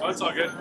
Oh, it's all good.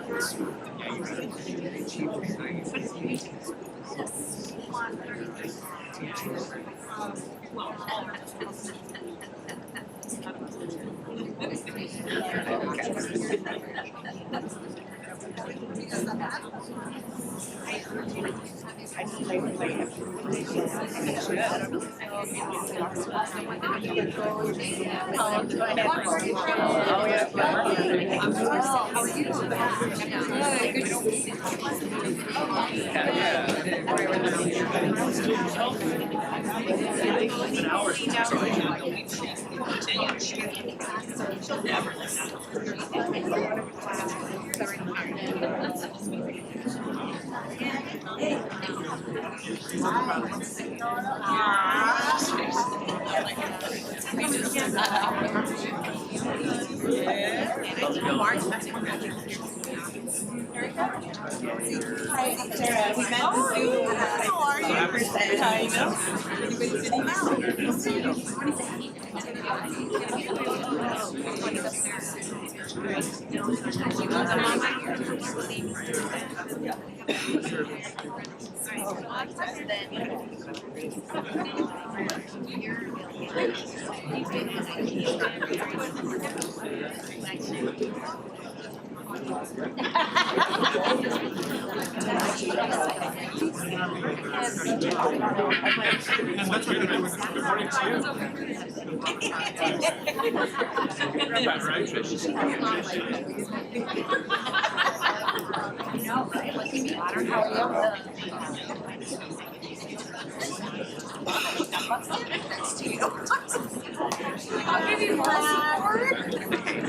I'll give you more support.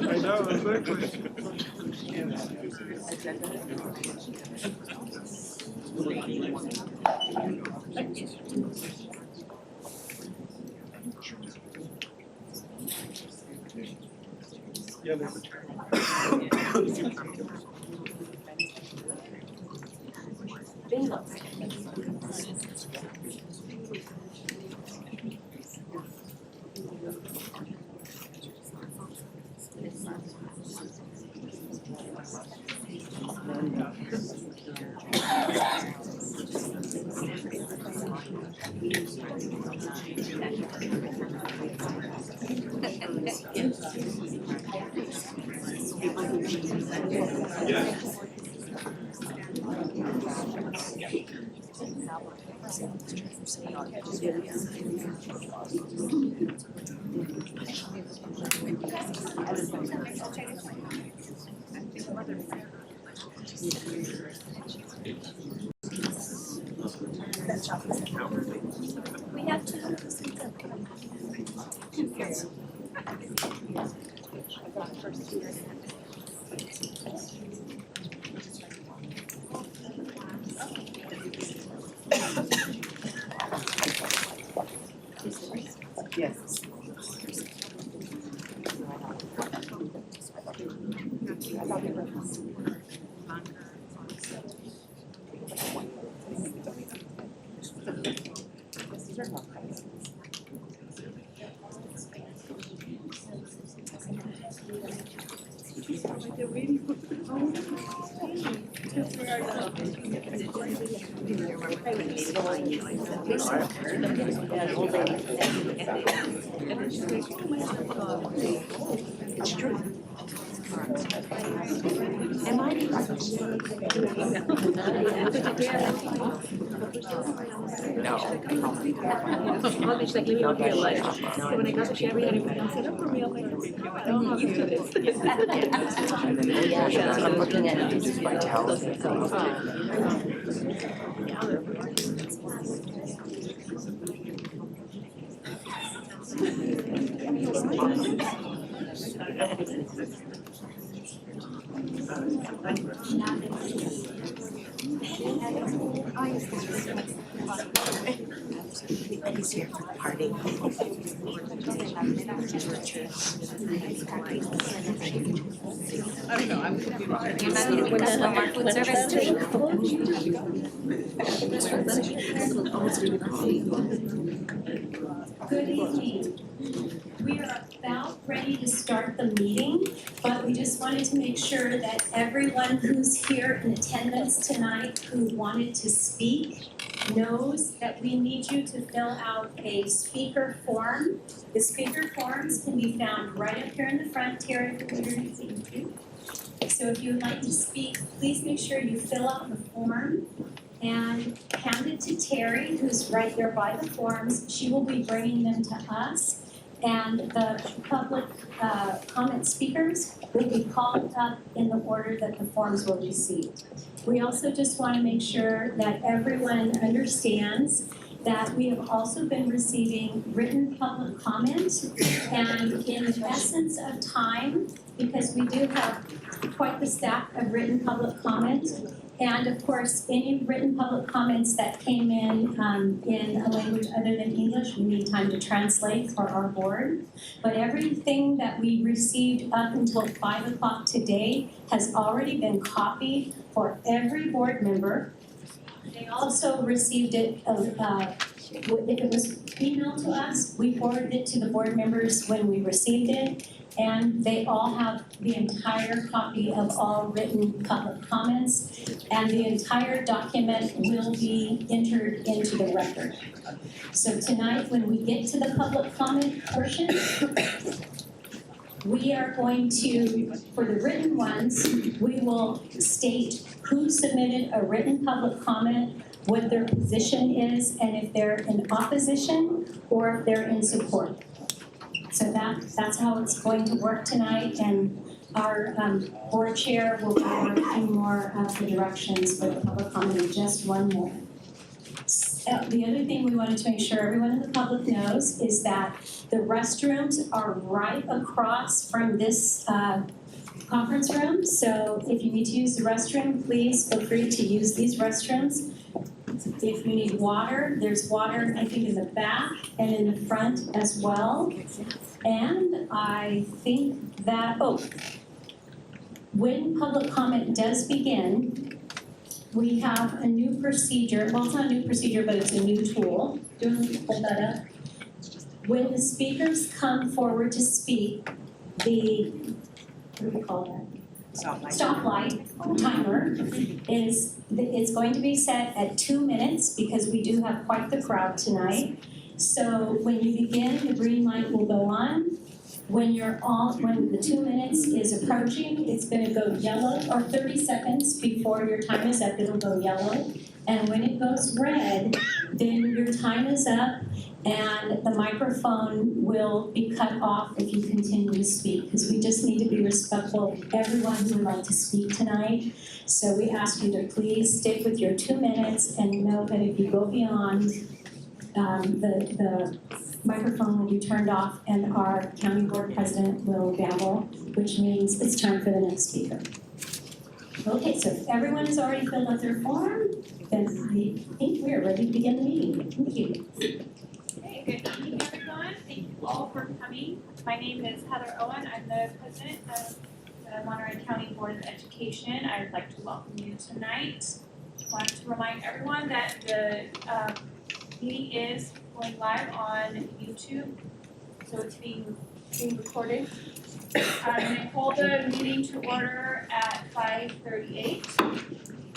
I know, exactly. Yeah, We have to. Yes. It's true. Am I? She's like living off your life. So when I got the Chevy, I set up for me. I'm like, I'm not used to this. I'm looking at it just by talent. He's here for the party. I don't know. I'm Food service. Good evening. We are about ready to start the meeting, but we just wanted to make sure that everyone who's here in attendance tonight who wanted to speak knows that we need you to fill out a speaker form. The speaker forms can be found right up here in the front here if you're underneath you. So if you would like to speak, please make sure you fill out the form and hand it to Terry, who's right there by the forms. She will be bringing them to us. And the public comment speakers will be called up in the order that the forms were received. We also just want to make sure that everyone understands that we have also been receiving written public comment. And in the essence of time, because we do have quite the stack of written public comment, and of course, any written public comments that came in a language other than English, we need time to translate for our board. But everything that we received up until 5 o'clock today has already been copied for every board member. They also received it, if it was emailed to us, we forwarded it to the board members when we received it. And they all have the entire copy of all written public comments, and the entire document will be entered into the record. So tonight, when we get to the public comment portion, we are going to, for the written ones, we will state who submitted a written public comment, what their position is, and if they're in opposition or if they're in support. So that's how it's going to work tonight, and our board chair will go over a few more of the directions for the public comment, just one more. The other thing we wanted to make sure everyone in the public knows is that the restrooms are right across from this conference room. So if you need to use the restroom, please feel free to use these restrooms. If you need water, there's water, I think, in the back and in the front as well. And I think that, when public comment does begin, we have a new procedure. Well, it's not a new procedure, but it's a new tool. Do you want to hold that up? When the speakers come forward to speak, what do we call that? Stoplight timer it's going to be set at 2 minutes because we do have quite the crowd tonight. So when you begin, the green light will go on. When the 2 minutes is approaching, it's going to go yellow, or 30 seconds before your time is up, it'll go yellow. And when it goes red, then your time is up and the microphone will be cut off if you continue to speak, because we just need to be respectful of everyone who would like to speak tonight. So we ask you to please stick with your 2 minutes and know that if you go beyond, the microphone will be turned off and our county board president will gavel, which means it's time for the next speaker. Okay, so if everyone has already filled out their form, then I think we are ready to begin the meeting. Thank you. Okay, good evening, everyone. Thank you all for coming. My name is Heather Owen. I'm the president of the Monterey County Board of Education. I would like to welcome you tonight. I want to remind everyone that the meeting is going live on YouTube, so it's being recorded. I'm going to call the meeting to order at 5:38.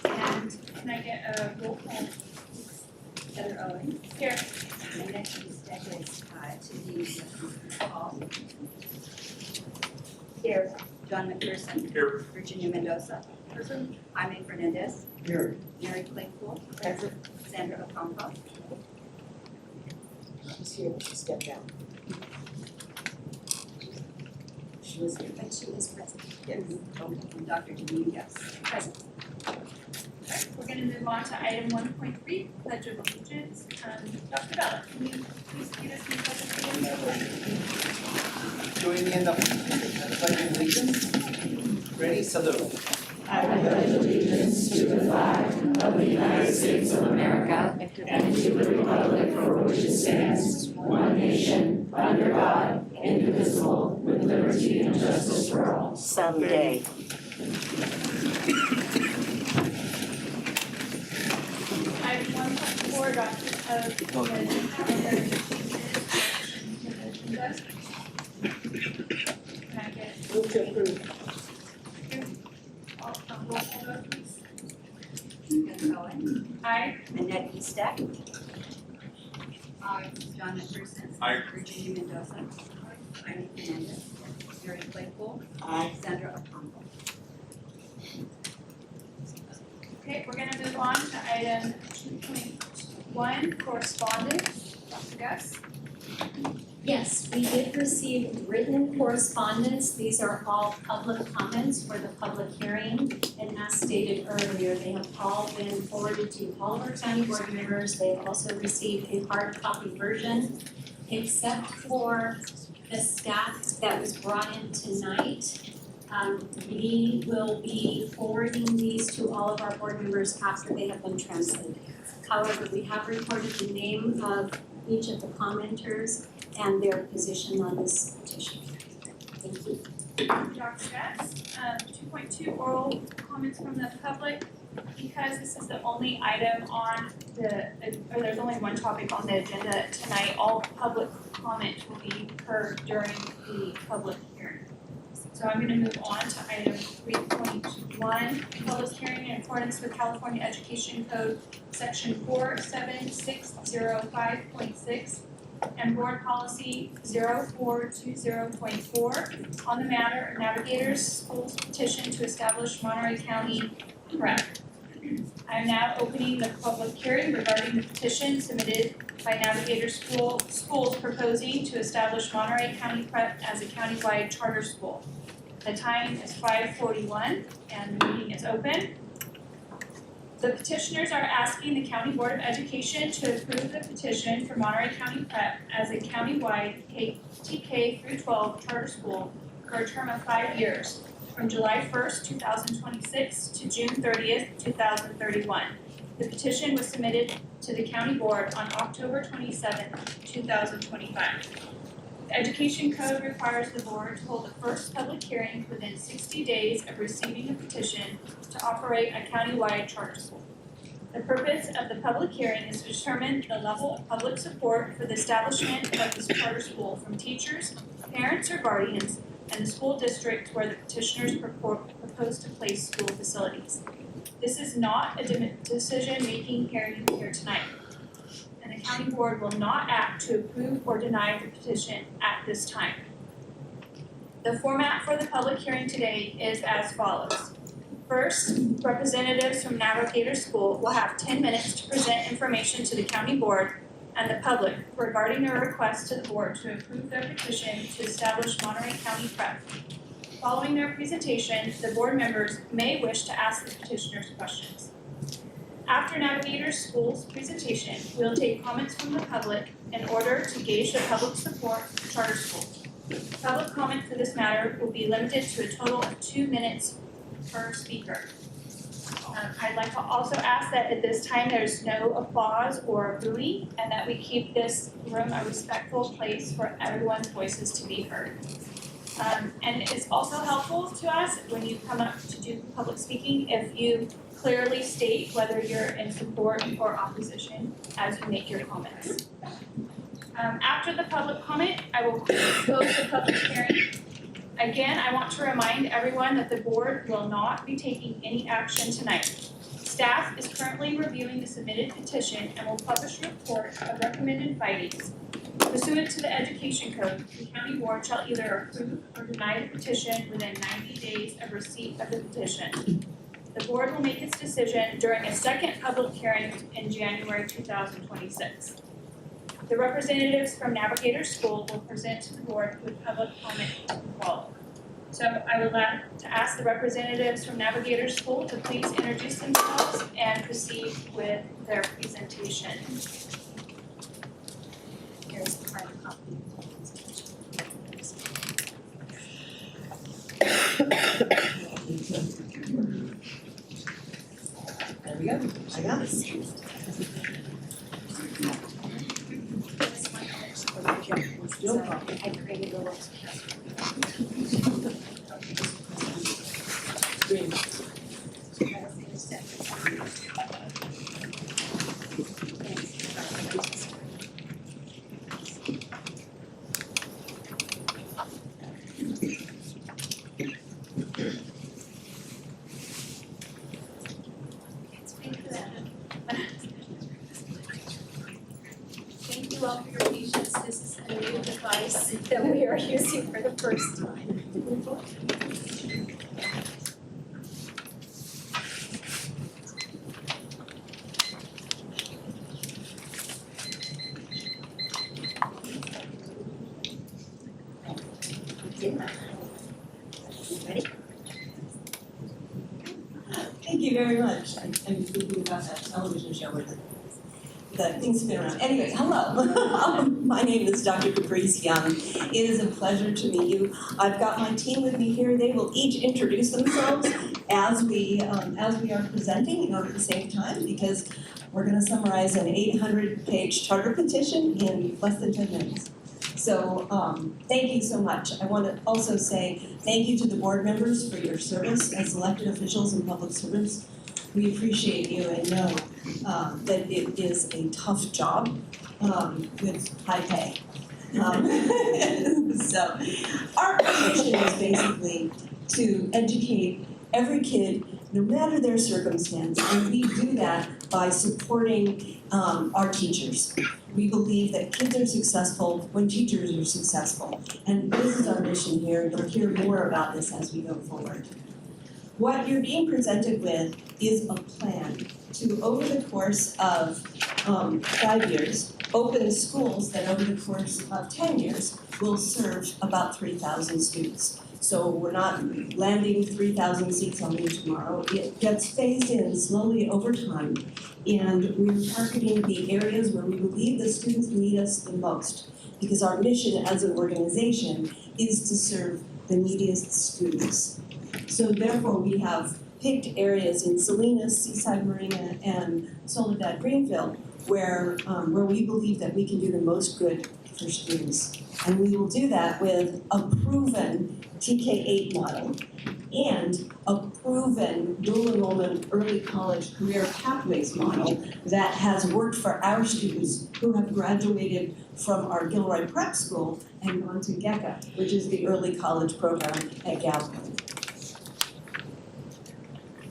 And can I get a roll call? Heather Owen. Here. Linda Husted is to the call. Here. John McPherson. Here. Virginia Mendoza. Jaime Fernandez. Here. Mary Claypool. Present. Sandra Ocampo. She's here, she stepped out. She was here. But she is present. Yes. And Dr. Dominguez, present. Alright, we're gonna move on to item 1.3, Pledge of Allegiance. Dr. Bella, can you please lead us in the Pledge of Allegiance? Join me in the pledge of allegiance. Ready, salute. I pledge allegiance to the flag of the United States of America and to the republic for which it stands, one nation, under God, indivisible, with liberty and justice for all. Someday. Item 1.4, adoption of the calendar Can I get Move to approve. all, roll call vote, please? Heather Owen. Aye. Annette Eastek. John McPherson. Aye. Virginia Mendoza. Jaime Fernandez. Mary Claypool. Aye. Sandra Ocampo. Okay, we're gonna move on to item 2.1, correspondence. Dr. Gus? Yes, we did receive written correspondence. These are all public comments for the public hearing. And as stated earlier, they have all been forwarded to all of our county board members. They've also received a hard copy version, except for the staff that was brought in tonight. We will be forwarding these to all of our board members after they have been translated. However, we have recorded the name of each of the commenters and their position on this petition. Thank you. Dr. Gus. 2.2, oral comments from the public. Because this is the only item on or there's only one topic on the agenda tonight, all public comment will be heard during the public hearing. So I'm gonna move on to item 3.1, public hearing in accordance with California Education Code, section 47605.6 and board policy 0420.4 on the matter of Navigators School's petition to establish Monterey County Prep. I am now opening the public hearing regarding the petition submitted by Navigator Schools proposing to establish Monterey County Prep as a countywide charter school. The time is 5:41 and the meeting is open. The petitioners are asking the County Board of Education to approve the petition for Monterey County Prep as a countywide TK through 12 charter school for a term of 5 years, from July 1st, 2026 to June 30th, 2031. The petition was submitted to the County Board on October 27th, 2025. The Education Code requires the board to hold the first public hearing within 60 days of receiving a petition to operate a countywide charter school. The purpose of the public hearing is to determine the level of public support for the establishment of this charter school from teachers, parents, or guardians, and the school district where the petitioners propose to place school facilities. This is not a decision-making hearing here tonight, and the county board will not act to approve or deny the petition at this time. The format for the public hearing today is as follows. First, representatives from Navigator School will have 10 minutes to present information to the county board and the public regarding their request to the board to approve their petition to establish Monterey County Prep. Following their presentation, the board members may wish to ask the petitioners questions. After Navigator School's presentation, we will take comments from the public in order to gauge the public support for charter schools. Public comment for this matter will be limited to a total of 2 minutes per speaker. I'd like to also ask that at this time there's no applause or booing, and that we keep this room a respectful place for everyone's voices to be heard. And it's also helpful to us when you come up to do public speaking if you clearly state whether you're in support or opposition as you make your comments. After the public comment, I will close the public hearing. Again, I want to remind everyone that the board will not be taking any action tonight. Staff is currently reviewing the submitted petition and will publish a report of recommended findings. Pursuant to the Education Code, the county board shall either approve or deny the petition within 90 days of receipt of the petition. The board will make its decision during a second public hearing in January 2026. The representatives from Navigator School will present to the board with public comment to follow. So I would like to ask the representatives from Navigator School to please introduce themselves and proceed with their presentation. Here's the hard copy. There we go. I got it. So I created a little. Green. Thank you all for your patience. This is a new device that we are using for the first time. Thank you very much. I'm thinking about that television show where the things spin around. Anyway, hello. My name is Dr. Caprice Young. It is a pleasure to meet you. I've got my team with me here. They will each introduce themselves as we are presenting in order to save time, because we're going to summarize an 800-page charter petition in less than 10 minutes. So thank you so much. I want to also say thank you to the board members for your service as elected officials and public servants. We appreciate you and know that it is a tough job with high pay. So our mission is basically to educate every kid, no matter their circumstance, and we do that by supporting our teachers. We believe that kids are successful when teachers are successful, and this is our mission here. You'll hear more about this as we go forward. What you're being presented with is a plan to, over the course of 5 years, open schools that over the course of 10 years will serve about 3,000 students. So we're not landing 3,000 seats on them tomorrow. It gets phased in slowly over time, and we're targeting the areas where we believe the students need us the most, because our mission as an organization is to serve the neediest students. So therefore, we have picked areas in Salinas, Seaside Marina, and Soledad Greenfield where we believe that we can do the most good for students. And we will do that with a proven TK-8 model and a proven dual enrollment early college career pathways model that has worked for our students who have graduated from our Gilroy Prep School and gone to GECA, which is the early college program at Galvin.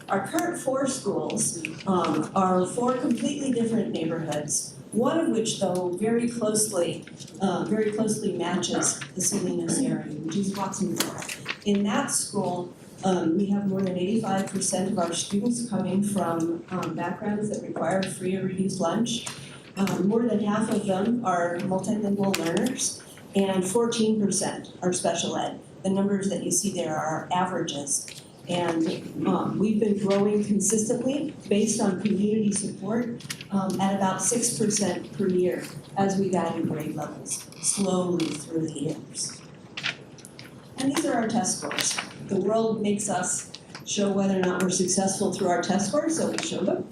Our current 4 schools are 4 completely different neighborhoods, one of which, though, very closely matches the Salinas area, which is Watsonville. In that school, we have more than 85% of our students coming from backgrounds that require free or reduced lunch. More than half of them are multilingual learners, and 14% are special ed. The numbers that you see there are averages. And we've been growing consistently based on community support at about 6% per year as we add grade levels slowly through the years. And these are our test scores. The world makes us show whether or not we're successful through our test scores, so we show them.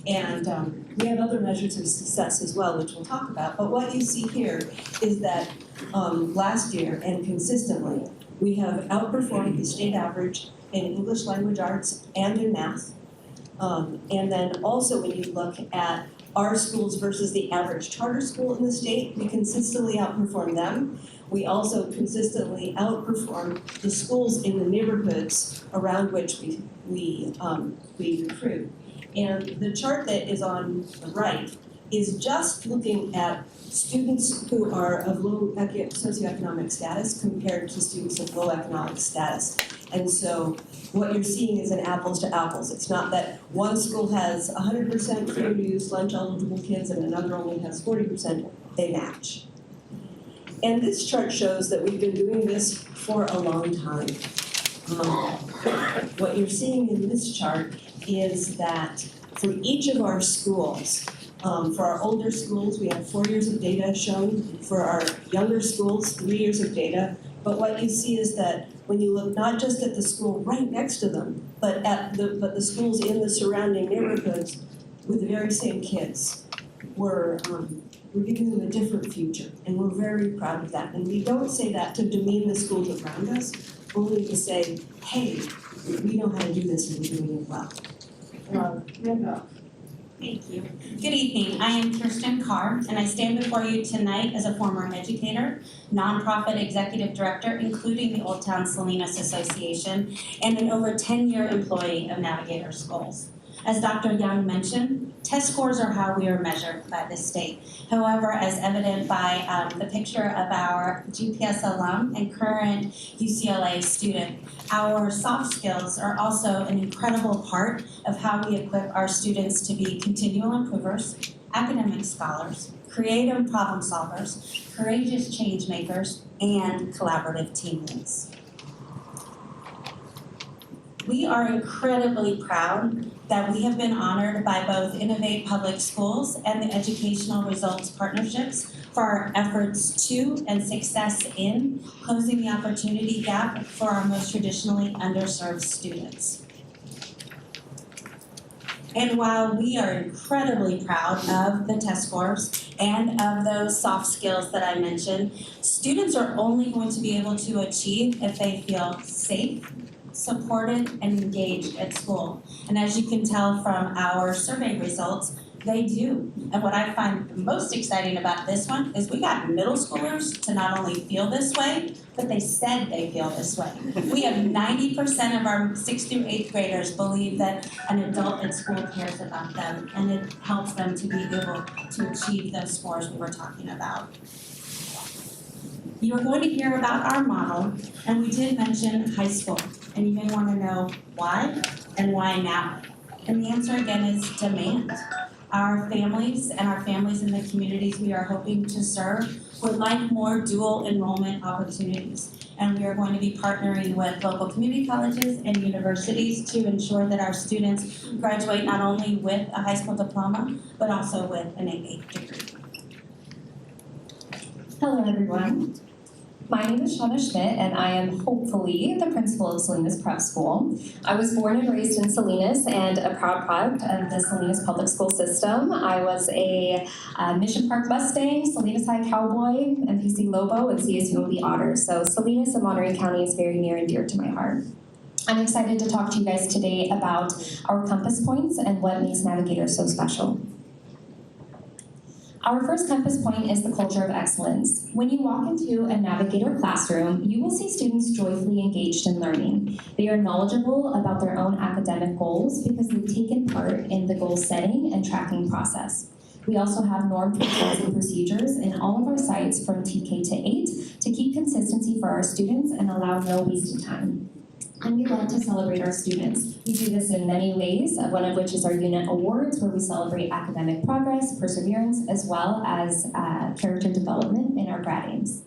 We have other measures of success as well, which we'll talk about. But what you see here is that last year and consistently, we have outperformed the state average in English language arts and in math. And then also when you look at our schools versus the average charter school in the state, we consistently outperform them. We also consistently outperform the schools in the neighborhoods around which we recruit. And the chart that is on the right is just looking at students who are of low socioeconomic status compared to students of low economic status. And so what you're seeing is an apples to apples. It's not that one school has 100% free and reduced lunch eligible kids and another only has 40%, they match. And this chart shows that we've been doing this for a long time. What you're seeing in this chart is that for each of our schools, for our older schools, we have 4 years of data shown. For our younger schools, 3 years of data. But what you see is that when you look not just at the school right next to them, but at the schools in the surrounding neighborhoods with the very same kids, we're giving them a different future, and we're very proud of that. And we don't say that to demean the schools around us, only to say, hey, we know how to do this and we're doing it well. Thank you. Good evening. I am Kirsten Carr, and I stand before you tonight as a former educator, nonprofit executive director, including the Old Town Salinas Association, and an over 10-year employee of Navigator Schools. As Dr. Young mentioned, test scores are how we are measured by the state. However, as evident by the picture of our GPS alum and current UCLA student, our soft skills are also an incredible part of how we equip our students to be continual improvers, academic scholars, creative problem solvers, courageous change makers, and collaborative teammates. We are incredibly proud that we have been honored by both Innovate Public Schools and the Educational Results Partnerships for our efforts to and success in closing the opportunity gap for our most traditionally underserved students. And while we are incredibly proud of the test scores and of those soft skills that I mentioned, students are only going to be able to achieve if they feel safe, supported, and engaged at school. And as you can tell from our survey results, they do. And what I find most exciting about this one is we got middle schoolers to not only feel this way, but they said they feel this way. We have 90% of our 6th through 8th graders believe that an adult at school cares about them, and it helps them to be able to achieve those scores we were talking about. You are going to hear about our model, and we did mention high school. And you may want to know why and why now. And the answer again is demand. Our families and our families in the communities we are hoping to serve would like more dual enrollment opportunities. And we are going to be partnering with local community colleges and universities to ensure that our students graduate not only with a high school diploma, but also with an AA degree. Hello, everyone. My name is Shauna Schmidt, and I am hopefully the principal of Salinas Prep School. I was born and raised in Salinas and a proud product of the Salinas public school system. I was a Mission Park Mustang, Salinas High Cowboy, MPC Lobo, and CSUMB Otter. So Salinas and Monterey County is very near and dear to my heart. I'm excited to talk to you guys today about our compass points and what makes Navigator so special. Our first compass point is the culture of excellence. When you walk into a Navigator classroom, you will see students joyfully engaged in learning. They are knowledgeable about their own academic goals because they've taken part in the goal setting and tracking process. We also have norm controls and procedures in all of our sites from TK to 8 to keep consistency for our students and allow no wasted time. And we love to celebrate our students. We do this in many ways, one of which is our unit awards, where we celebrate academic progress, perseverance, as well as character development in our grad aims.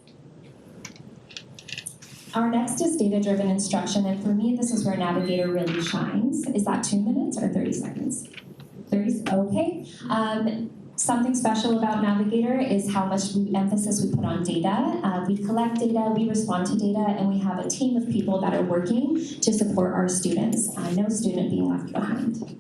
Our next is data-driven instruction, and for me, this is where Navigator really shines. Is that 2 minutes or 30 seconds? 30, okay. Something special about Navigator is how much emphasis we put on data. We collect data, we respond to data, and we have a team of people that are working to support our students. No student being left behind.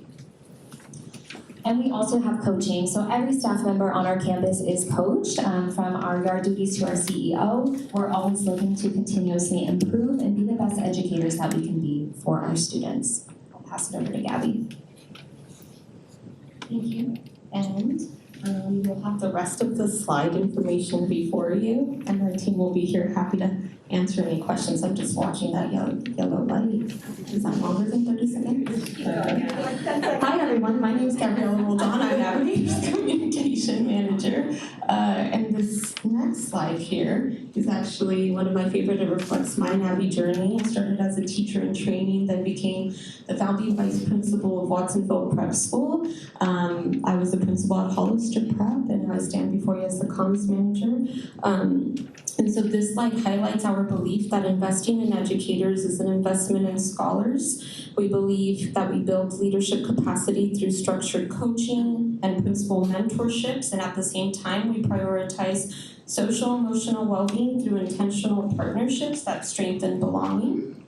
And we also have coaching. So every staff member on our campus is coached, from our yard duties to our CEO. We're always looking to continuously improve and be the best educators that we can be for our students. I'll pass it over to Gabby. Thank you. And you'll have the rest of the slide information before you, and our team will be here happy to answer any questions. I'm just watching that yellow light. Is that longer than 30 seconds? Hi everyone, my name is Gabriella Roldan. I'm Navigator's Communication Manager. And this next slide here is actually one of my favorite. It reflects my Navi journey. I started as a teacher in training, then became the founding vice principal of Watsonville Prep School. I was the principal at Hollister Prep, and I stand before you as the comms manager. And so this slide highlights our belief that investing in educators is an investment in scholars. We believe that we build leadership capacity through structured coaching and principal mentorships, and at the same time, we prioritize social emotional well-being through intentional partnerships that strengthen belonging.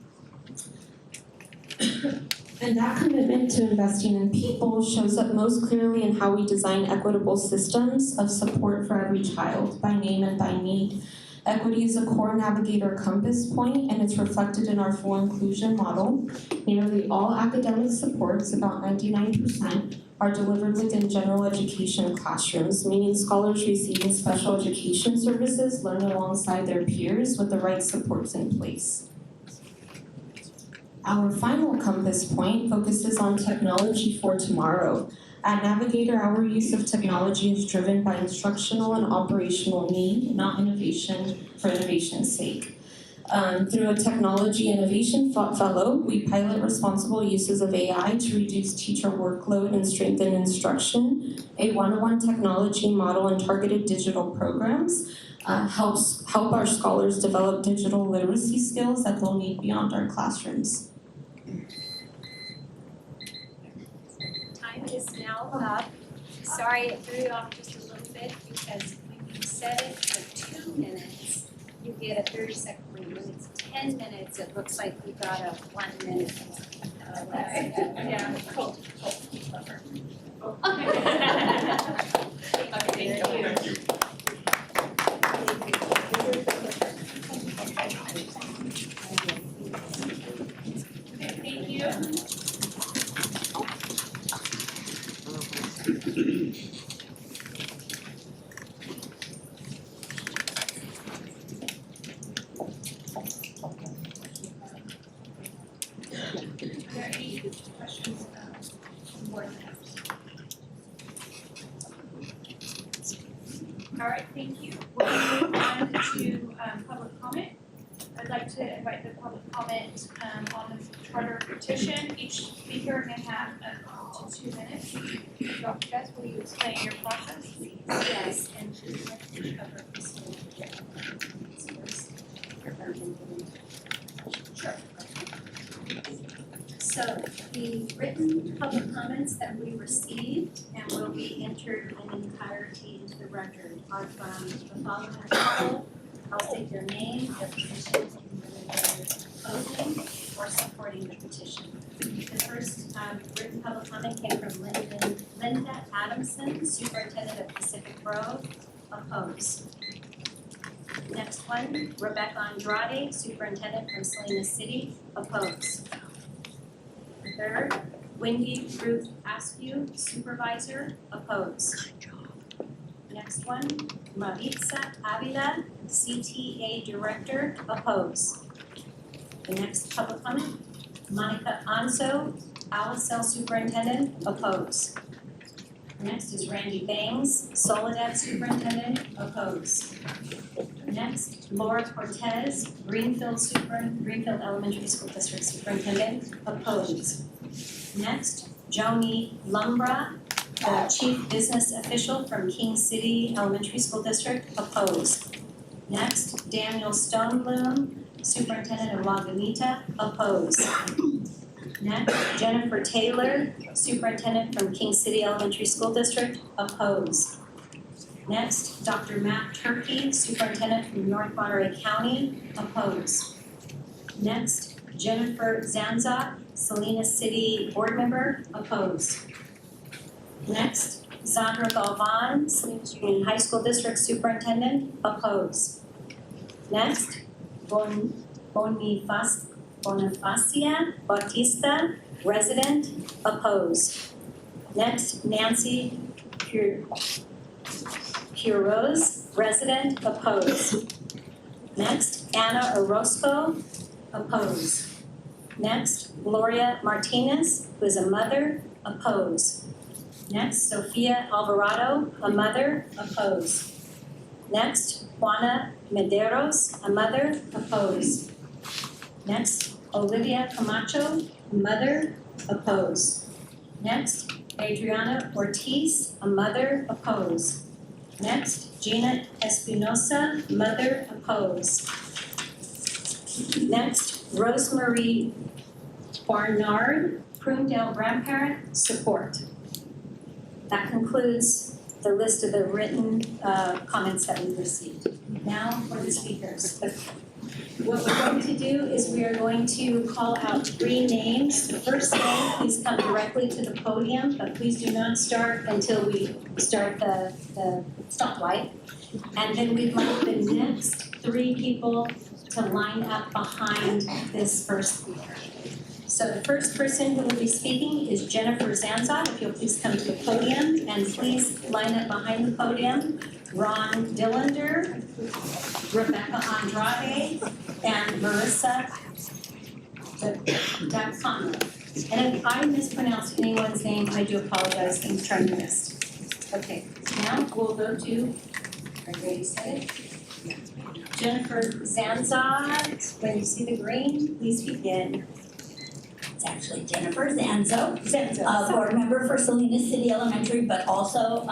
And that commitment to investing in people shows up most clearly in how we design equitable systems of support for every child, by name and by need. Equity is a core navigator compass point, and it's reflected in our full inclusion model. Nearly all academic supports, about 99%, are delivered within general education classrooms, meaning scholars receiving special education services learn alongside their peers with the right supports in place. Our final compass point focuses on technology for tomorrow. At Navigator, our use of technology is driven by instructional and operational need, not innovation for innovation's sake. Through a technology innovation fellow, we pilot responsible uses of AI to reduce teacher workload and strengthen instruction. A one-on-one technology model and targeted digital programs help our scholars develop digital literacy skills that they'll need beyond our classrooms. Time is now up. Sorry, it threw you off just a little bit because when you set it for 2 minutes, you get a 30-second warning. When it's 10 minutes, it looks like we got a 1 minute. Yeah, cool. Okay, thank you. Thank you. Are there any questions from board members? All right, thank you. We'll move on to public comment. I'd like to invite the public comment on the charter petition. Each speaker can have up to 2 minutes. Dr. Beth, will you explain your process? Yes, and cover Sure. So the written public comments that we received and will be entered in entirety into the record are from the following people. I'll state their name, their position, and whether they're opposing or supporting the petition. The first written public comment came from Linda Adamson, Superintendent of Pacific Grove, opposed. Next one, Rebecca Andrade, Superintendent from Salinas City, opposed. The third, Wendy Ruth Askew, Supervisor, opposed. Next one, Maritza Avila, CTA Director, opposed. The next public comment, Monica Anso, Alicel Superintendent, opposed. Next is Randy Bangs, Soledad Superintendent, opposed. Next, Laura Cortez, Greenfield Elementary School District Superintendent, opposed. Next, Joni Lumbra, the Chief Business Official from King City Elementary School District, opposed. Next, Daniel Stonebloom, Superintendent of Lagunitas, opposed. Next, Jennifer Taylor, Superintendent from King City Elementary School District, opposed. Next, Dr. Matt Turkey, Superintendent from North Monterey County, opposed. Next, Jennifer Zanza, Salinas City Board Member, opposed. Next, Sandra Galvan, Salinas Union High School District Superintendent, opposed. Next, Bonifacia Bautista, resident, opposed. Next, Nancy Quiroz, resident, opposed. Next, Anna Orozco, opposed. Next, Gloria Martinez, who is a mother, opposed. Next, Sophia Alvarado, a mother, opposed. Next, Juana Medeiros, a mother, opposed. Next, Olivia Camacho, a mother, opposed. Next, Adriana Ortiz, a mother, opposed. Next, Gina Espinosa, mother, opposed. Next, Rosemarie Barnard, Prunedale grandparent, support. That concludes the list of the written comments that we received. Now for the speakers. What we're going to do is we are going to call out 3 names. The first name, please come directly to the podium, but please do not start until we start the stoplight. And then we'd like the next 3 people to line up behind this first speaker. So the first person who will be speaking is Jennifer Zanza. If you'll please come to the podium, and please line up behind the podium. Ron Dillander, Rebecca Andrade, and Marissa D'Aconno. And if I mispronounce anyone's name, I do apologize. I'm trying to miss. Okay, now we'll go to, are you ready to say it? Jennifer Zanza. When you see the green, please begin. It's actually Jennifer Zanzo, board member for Salinas City Elementary, but also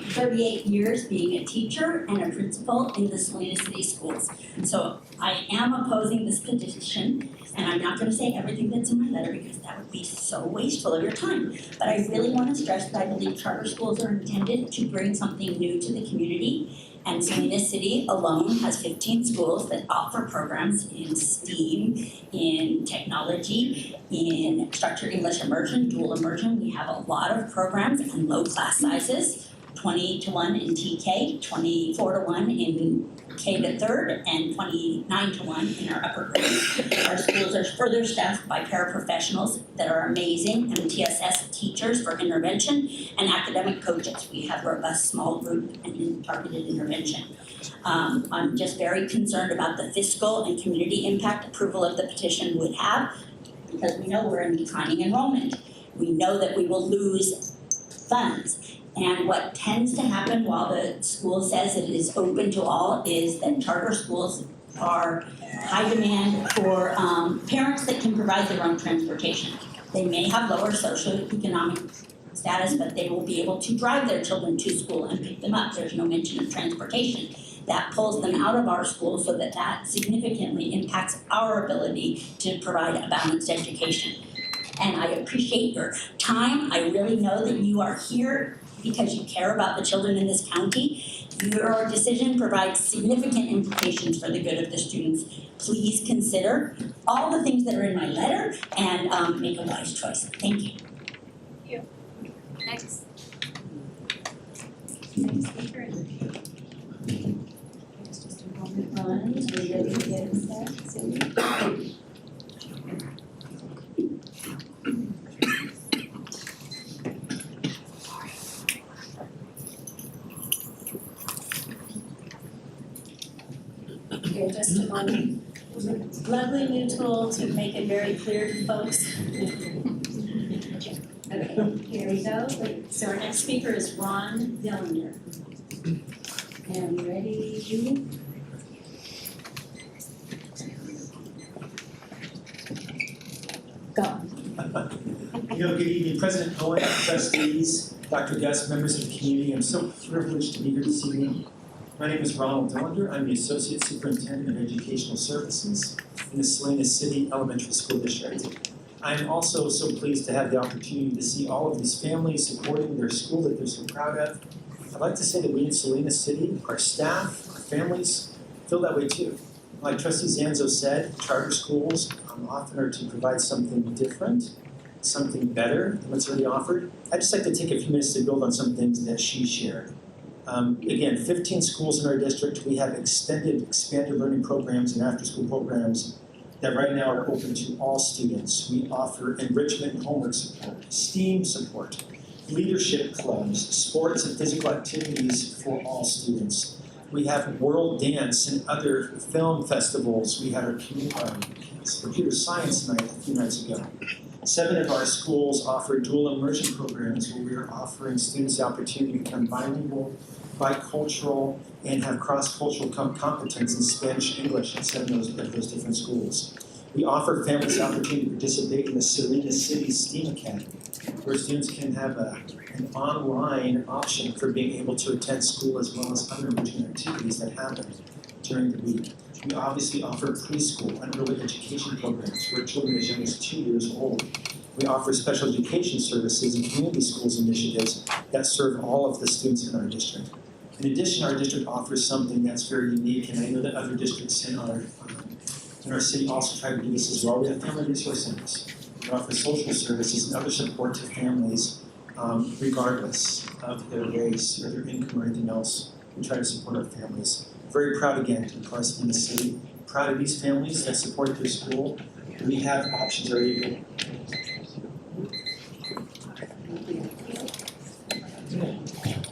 38 years being a teacher and a principal in the Salinas City schools. So I am opposing this petition, and I'm not going to say everything that's in my letter because that would be so wasteful of your time. But I really want to stress that I believe charter schools are intended to bring something new to the community. And Salinas City alone has 15 schools that offer programs in STEAM, in technology, in structured English immersion, dual immersion. We have a lot of programs and low class sizes, 20-1 in TK, 24-1 in K to 3rd, and 29-1 in our upper grades. Our schools are further staffed by paraprofessionals that are amazing, MTSS teachers for intervention, and academic coaches. We have robust small group and targeted intervention. I'm just very concerned about the fiscal and community impact approval of the petition would have, because we know we're in declining enrollment. We know that we will lose funds. And what tends to happen while the school says it is open to all is that charter schools are high demand for parents that can provide their own transportation. They may have lower socioeconomic status, but they will be able to drive their children to school and pick them up. There's no mention of transportation. That pulls them out of our schools so that significantly impacts our ability to provide a balanced education. And I appreciate your time. I really know that you are here because you care about the children in this county. Your decision provides significant implications for the good of the students. Please consider all the things that are in my letter and make a wise choice. Thank you. Thank you. Next. Next speaker. Just a moment, Ron. Are you ready to get set? Cindy? Okay, just a moment. Lovely new tool to make it very clear to folks. Okay, here we go. So our next speaker is Ron Dillander. And ready? Go. Good evening, President Owen, trustees, Dr. Guest, members of the community. I'm so privileged to be here this evening. My name is Ronald Dillander. I'm the Associate Superintendent of Educational Services in the Salinas City Elementary School District. I'm also so pleased to have the opportunity to see all of these families supporting their school that they're so proud of. I'd like to say that we in Salinas City, our staff, our families, feel that way too. Like Trustee Zanzo said, charter schools often are to provide something different, something better than what's already offered. I'd just like to take a few minutes to build on some things that she shared. Again, 15 schools in our district. We have expanded learning programs and after-school programs that right now are open to all students. We offer enrichment and homework support, STEAM support, leadership clubs, sports and physical activities for all students. We have World Dance and other film festivals. We had our computer science night a few nights ago. 7 of our schools offer dual immersion programs where we are offering students the opportunity to become bilingual bicultural and have cross-cultural competence in Spanish and English at 7 of those different schools. We offer families the opportunity to participate in the Salinas City STEAM Academy, where students can have an online option for being able to attend school as well as other emerging activities that happen during the week. We obviously offer preschool and early education programs for children as young as 2 years old. We offer special education services and community schools initiatives that serve all of the students in our district. In addition, our district offers something that's very unique, and I know that other districts in our city also try to do this as well. We have family resource centers. We offer social services and other support to families regardless of their race or their income or anything else. We try to support our families. Very proud again to be part of the city. Proud of these families that support their school. We have options already.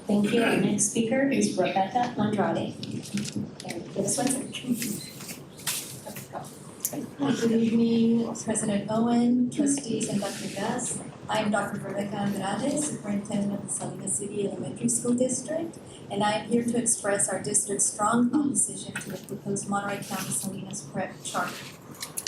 Thank you. Our next speaker is Rebecca Andrade. Give us 1 second. Good evening, President Owen, trustees, and Dr. Gus. I'm Dr. Rebecca Andrade, Superintendent of the Salinas City Elementary School District, and I am here to express our district's strong opposition to the proposed Monterey County Salinas Prep Charter.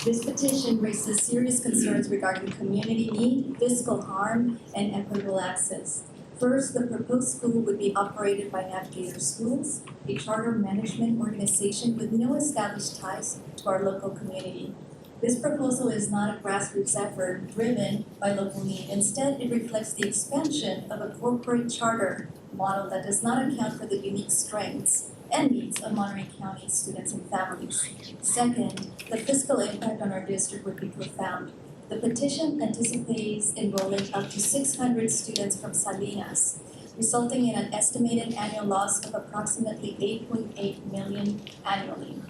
This petition raises serious concerns regarding community need, physical harm, and equitable access. First, the proposed school would be operated by Navigator Schools, a charter management organization with no established ties to our local community. This proposal is not a grassroots effort driven by local need. Instead, it reflects the expansion of a corporate charter model that does not account for the unique strengths and needs of Monterey County students and families. Second, the fiscal impact on our district would be profound. The petition anticipates enrolling up to 600 students from Salinas, resulting in an estimated annual loss of approximately $8.8 million annually.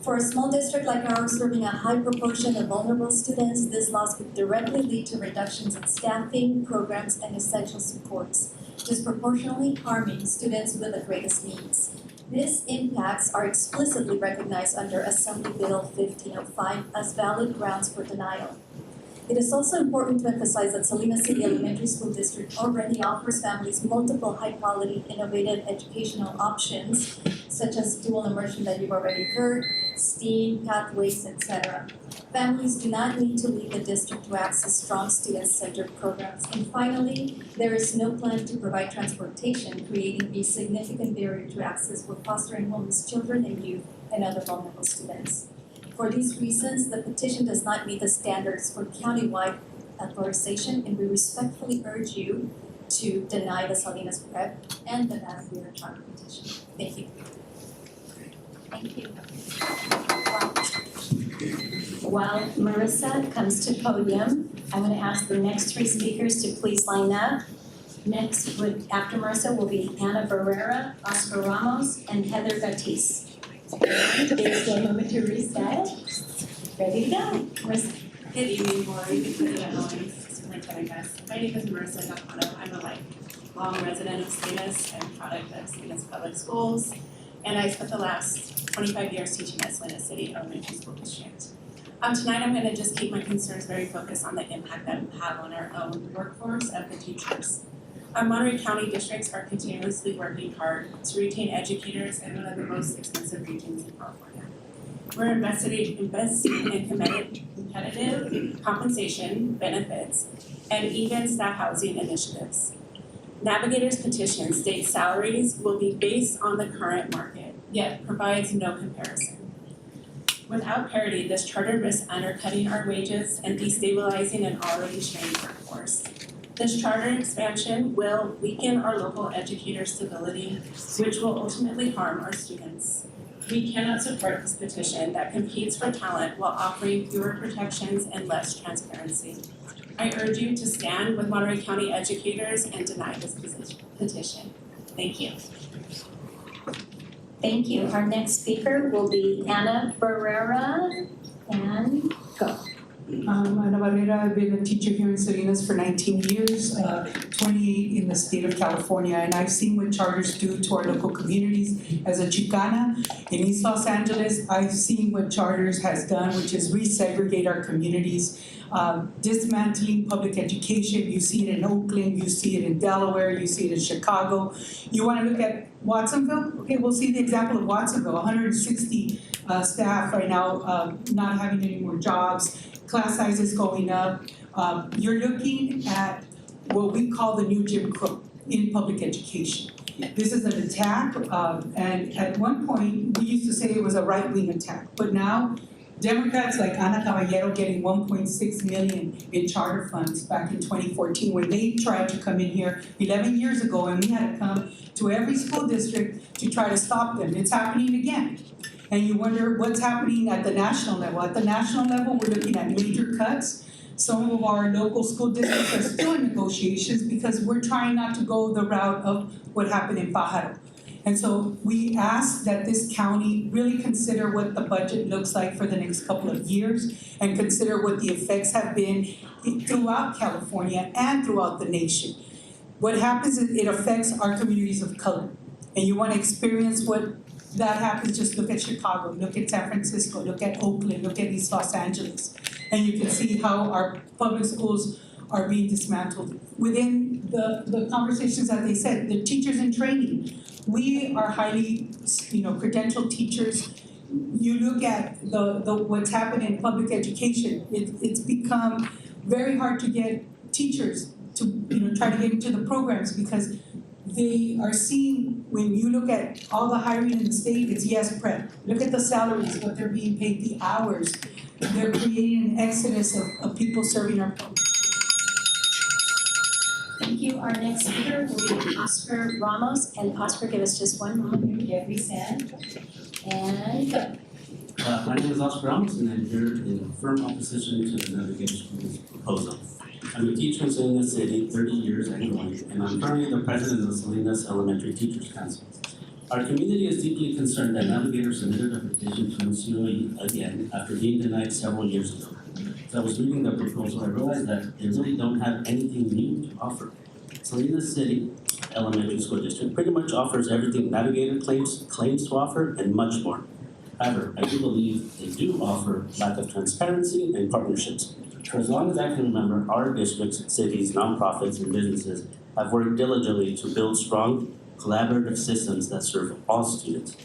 For a small district like ours serving a high proportion of vulnerable students, this loss would directly lead to reductions in staffing, programs, and essential supports, disproportionately harming students with the greatest needs. These impacts are explicitly recognized under Assembly Bill 1505 as valid grounds for denial. It is also important to emphasize that Salinas City Elementary School District already offers families multiple high-quality, innovative educational options, such as dual immersion that you've already heard, STEAM, pathways, etc. Families do not need to leave the district to access strong student-centered programs. And finally, there is no plan to provide transportation, creating a significant barrier to access for fostering homeless children and youth and other vulnerable students. For these reasons, the petition does not meet the standards for countywide authorization, and we respectfully urge you to deny the Salinas Prep and the Navigator Charter petition. Thank you. Thank you. While Marissa comes to podium, I'm going to ask the next 3 speakers to please line up. Next, after Marissa, will be Ana Barrera, Oscar Ramos, and Heather Gatis. There's a moment to reset. Ready to go. Marissa. Good evening, Board, President Owen, Superintendent Gus. My name is Marissa Gapano. I'm a lifelong resident of Salinas and product of Salinas Public Schools. And I spent the last 25 years teaching at Salinas City Elementary School District. Tonight I'm going to just keep my concerns very focused on the impact that we have on our own workforce of the teachers. Our Monterey County districts are continuously working hard to retain educators in one of the most expensive regions in California. We're investing in competitive compensation, benefits, and even staff housing initiatives. Navigator's petition states salaries will be based on the current market, yet provides no comparison. Without parity, this charter risks undercutting our wages and destabilizing an already strained workforce. This charter expansion will weaken our local educator stability, which will ultimately harm our students. We cannot support this petition that competes for talent while offering fewer protections and less transparency. I urge you to stand with Monterey County educators and deny this petition. Thank you. Thank you. Our next speaker will be Ana Barrera, and go. I'm Ana Barrera. I've been a teacher here in Salinas for 19 years, 28 in the state of California, and I've seen what charters do to our local communities. As a Chicana in East Los Angeles, I've seen what charters has done, which is resegregate our communities, dismantling public education. You see it in Oakland, you see it in Delaware, you see it in Chicago. You want to look at Watsonville? Okay, we'll see the example of Watsonville, 160 staff right now not having any more jobs, class sizes going up. You're looking at what we call the new Jim Crow in public education. This is an attack, and at one point, we used to say it was a right-wing attack, but now Democrats like Ana Caballero getting 1.6 million in charter funds back in 2014 when they tried to come in here 11 years ago, and we had to come to every school district to try to stop them. It's happening again. And you wonder what's happening at the national level. At the national level, we're looking at major cuts. Some of our local school districts are still in negotiations because we're trying not to go the route of what happened in Pájaro. And so we ask that this county really consider what the budget looks like for the next couple of years and consider what the effects have been throughout California and throughout the nation. What happens is it affects our communities of color. And you want to experience what that happens, just look at Chicago, look at San Francisco, look at Oakland, look at East Los Angeles. And you can see how our public schools are being dismantled. Within the conversations that they said, the teachers in training, we are highly, credentialed teachers. You look at the what's happened in public education, it's become very hard to get teachers to try to get into the programs because they are seeing, when you look at all the hiring in the state, it's yes prep. Look at the salaries, what they're being paid, the hours. They're creating an exodus of people serving our public. Thank you. Our next speaker will be Oscar Ramos, and Oscar, give us just one moment to get reset. And go. My name is Oscar Ramos, and I'm here in firm opposition to the Navigator School's proposal. I'm a teacher in Salinas City, 30 years and growing, and I'm currently the president of Salinas Elementary Teachers Council. Our community is deeply concerned that Navigator submitted a petition to MCOE again after being denied several years ago. As I was reading the proposal, I realized that they really don't have anything new to offer. Salinas City Elementary School District pretty much offers everything Navigator claims to offer and much more. However, I do believe they do offer lack of transparency and partnerships. For as long as I can remember, our districts, cities, nonprofits, and businesses have worked diligently to build strong, collaborative systems that serve all students.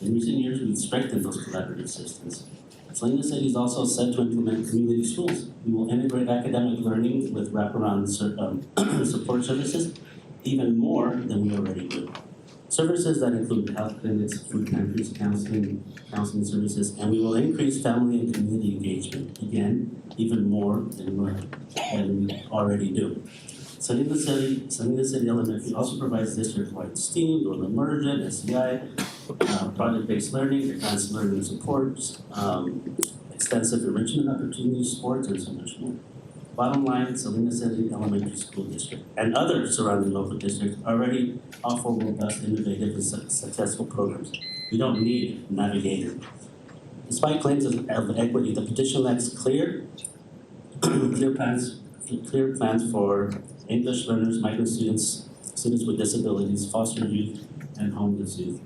In recent years, we've strengthened those collaborative systems. Salinas City is also set to implement community schools. We will integrate academic learning with wraparound support services even more than we already do. Services that include health clinics, food pantries, counseling services, and we will increase family and community engagement, again, even more than we already do. Salinas City Elementary also provides district-wide STEAM, dual immersion, SEI, project-based learning, advanced learning supports, extensive enrichment opportunities, sports, and so much more. Bottom line, Salinas City Elementary School District and other surrounding local districts already offer robust, innovative, and successful programs. We don't need Navigator. Despite claims of equity, the petition lacks clear plans for English learners, migrant students, students with disabilities, foster youth, and homeless youth.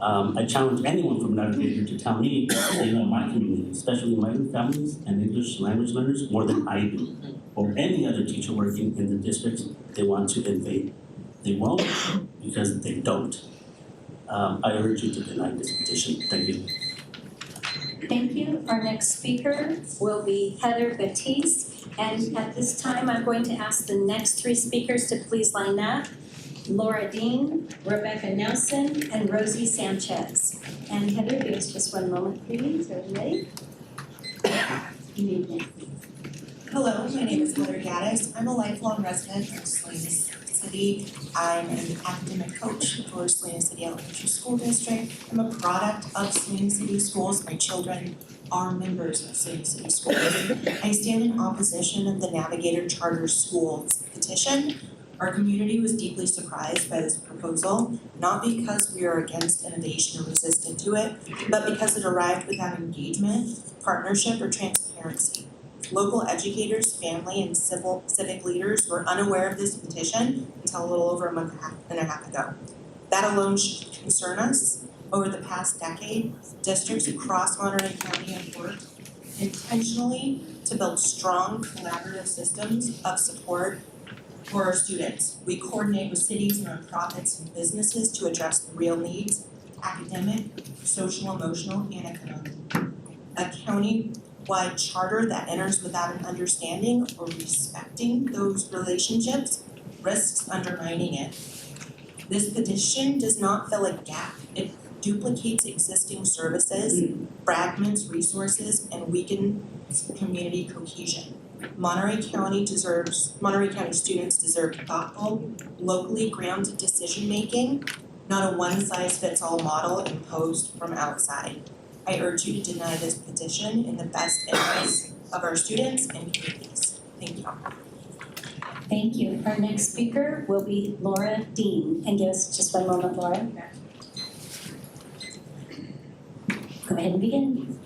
I challenge anyone from Navigator to tell me they know my community, especially migrant families and English language learners, more than I do, or any other teacher working in the districts they want to invade. They won't because they don't. I urge you to deny this petition. Thank you. Thank you. Our next speaker will be Heather Batiste. And at this time, I'm going to ask the next three speakers to please line up. Laura Dean, Rebecca Nelson, and Rosie Sanchez. And Heather, give us just one moment, please. Are you ready? Hello, my name is Heather Gaddis. I'm a lifelong resident of Salinas City. I'm an academic coach for Salinas City Elementary School District. I'm a product of Salinas City Schools. My children are members of Salinas City Schools. I stand in opposition of the Navigator Charter Schools petition. Our community was deeply surprised by this proposal, not because we are against innovation or resistant to it, but because it arrived without engagement, partnership, or transparency. Local educators, family, and civic leaders were unaware of this petition until a little over a month and a half ago. That alone should concern us. Over the past decade, districts across Monterey County have worked intentionally to build strong collaborative systems of support for our students. We coordinate with cities, nonprofits, and businesses to address the real needs, academic, social, emotional, and economic. A county-wide charter that enters without an understanding or respecting those relationships risks undermining it. This petition does not fill a gap. It duplicates existing services, fragments resources, and weakens community cohesion. Monterey County students deserve thoughtful, locally grounded decision-making, not a one-size-fits-all model imposed from outside. I urge you to deny this petition in the best interest of our students and communities. Thank you. Thank you. Our next speaker will be Laura Dean. And give us just one moment, Laura. Go ahead and begin.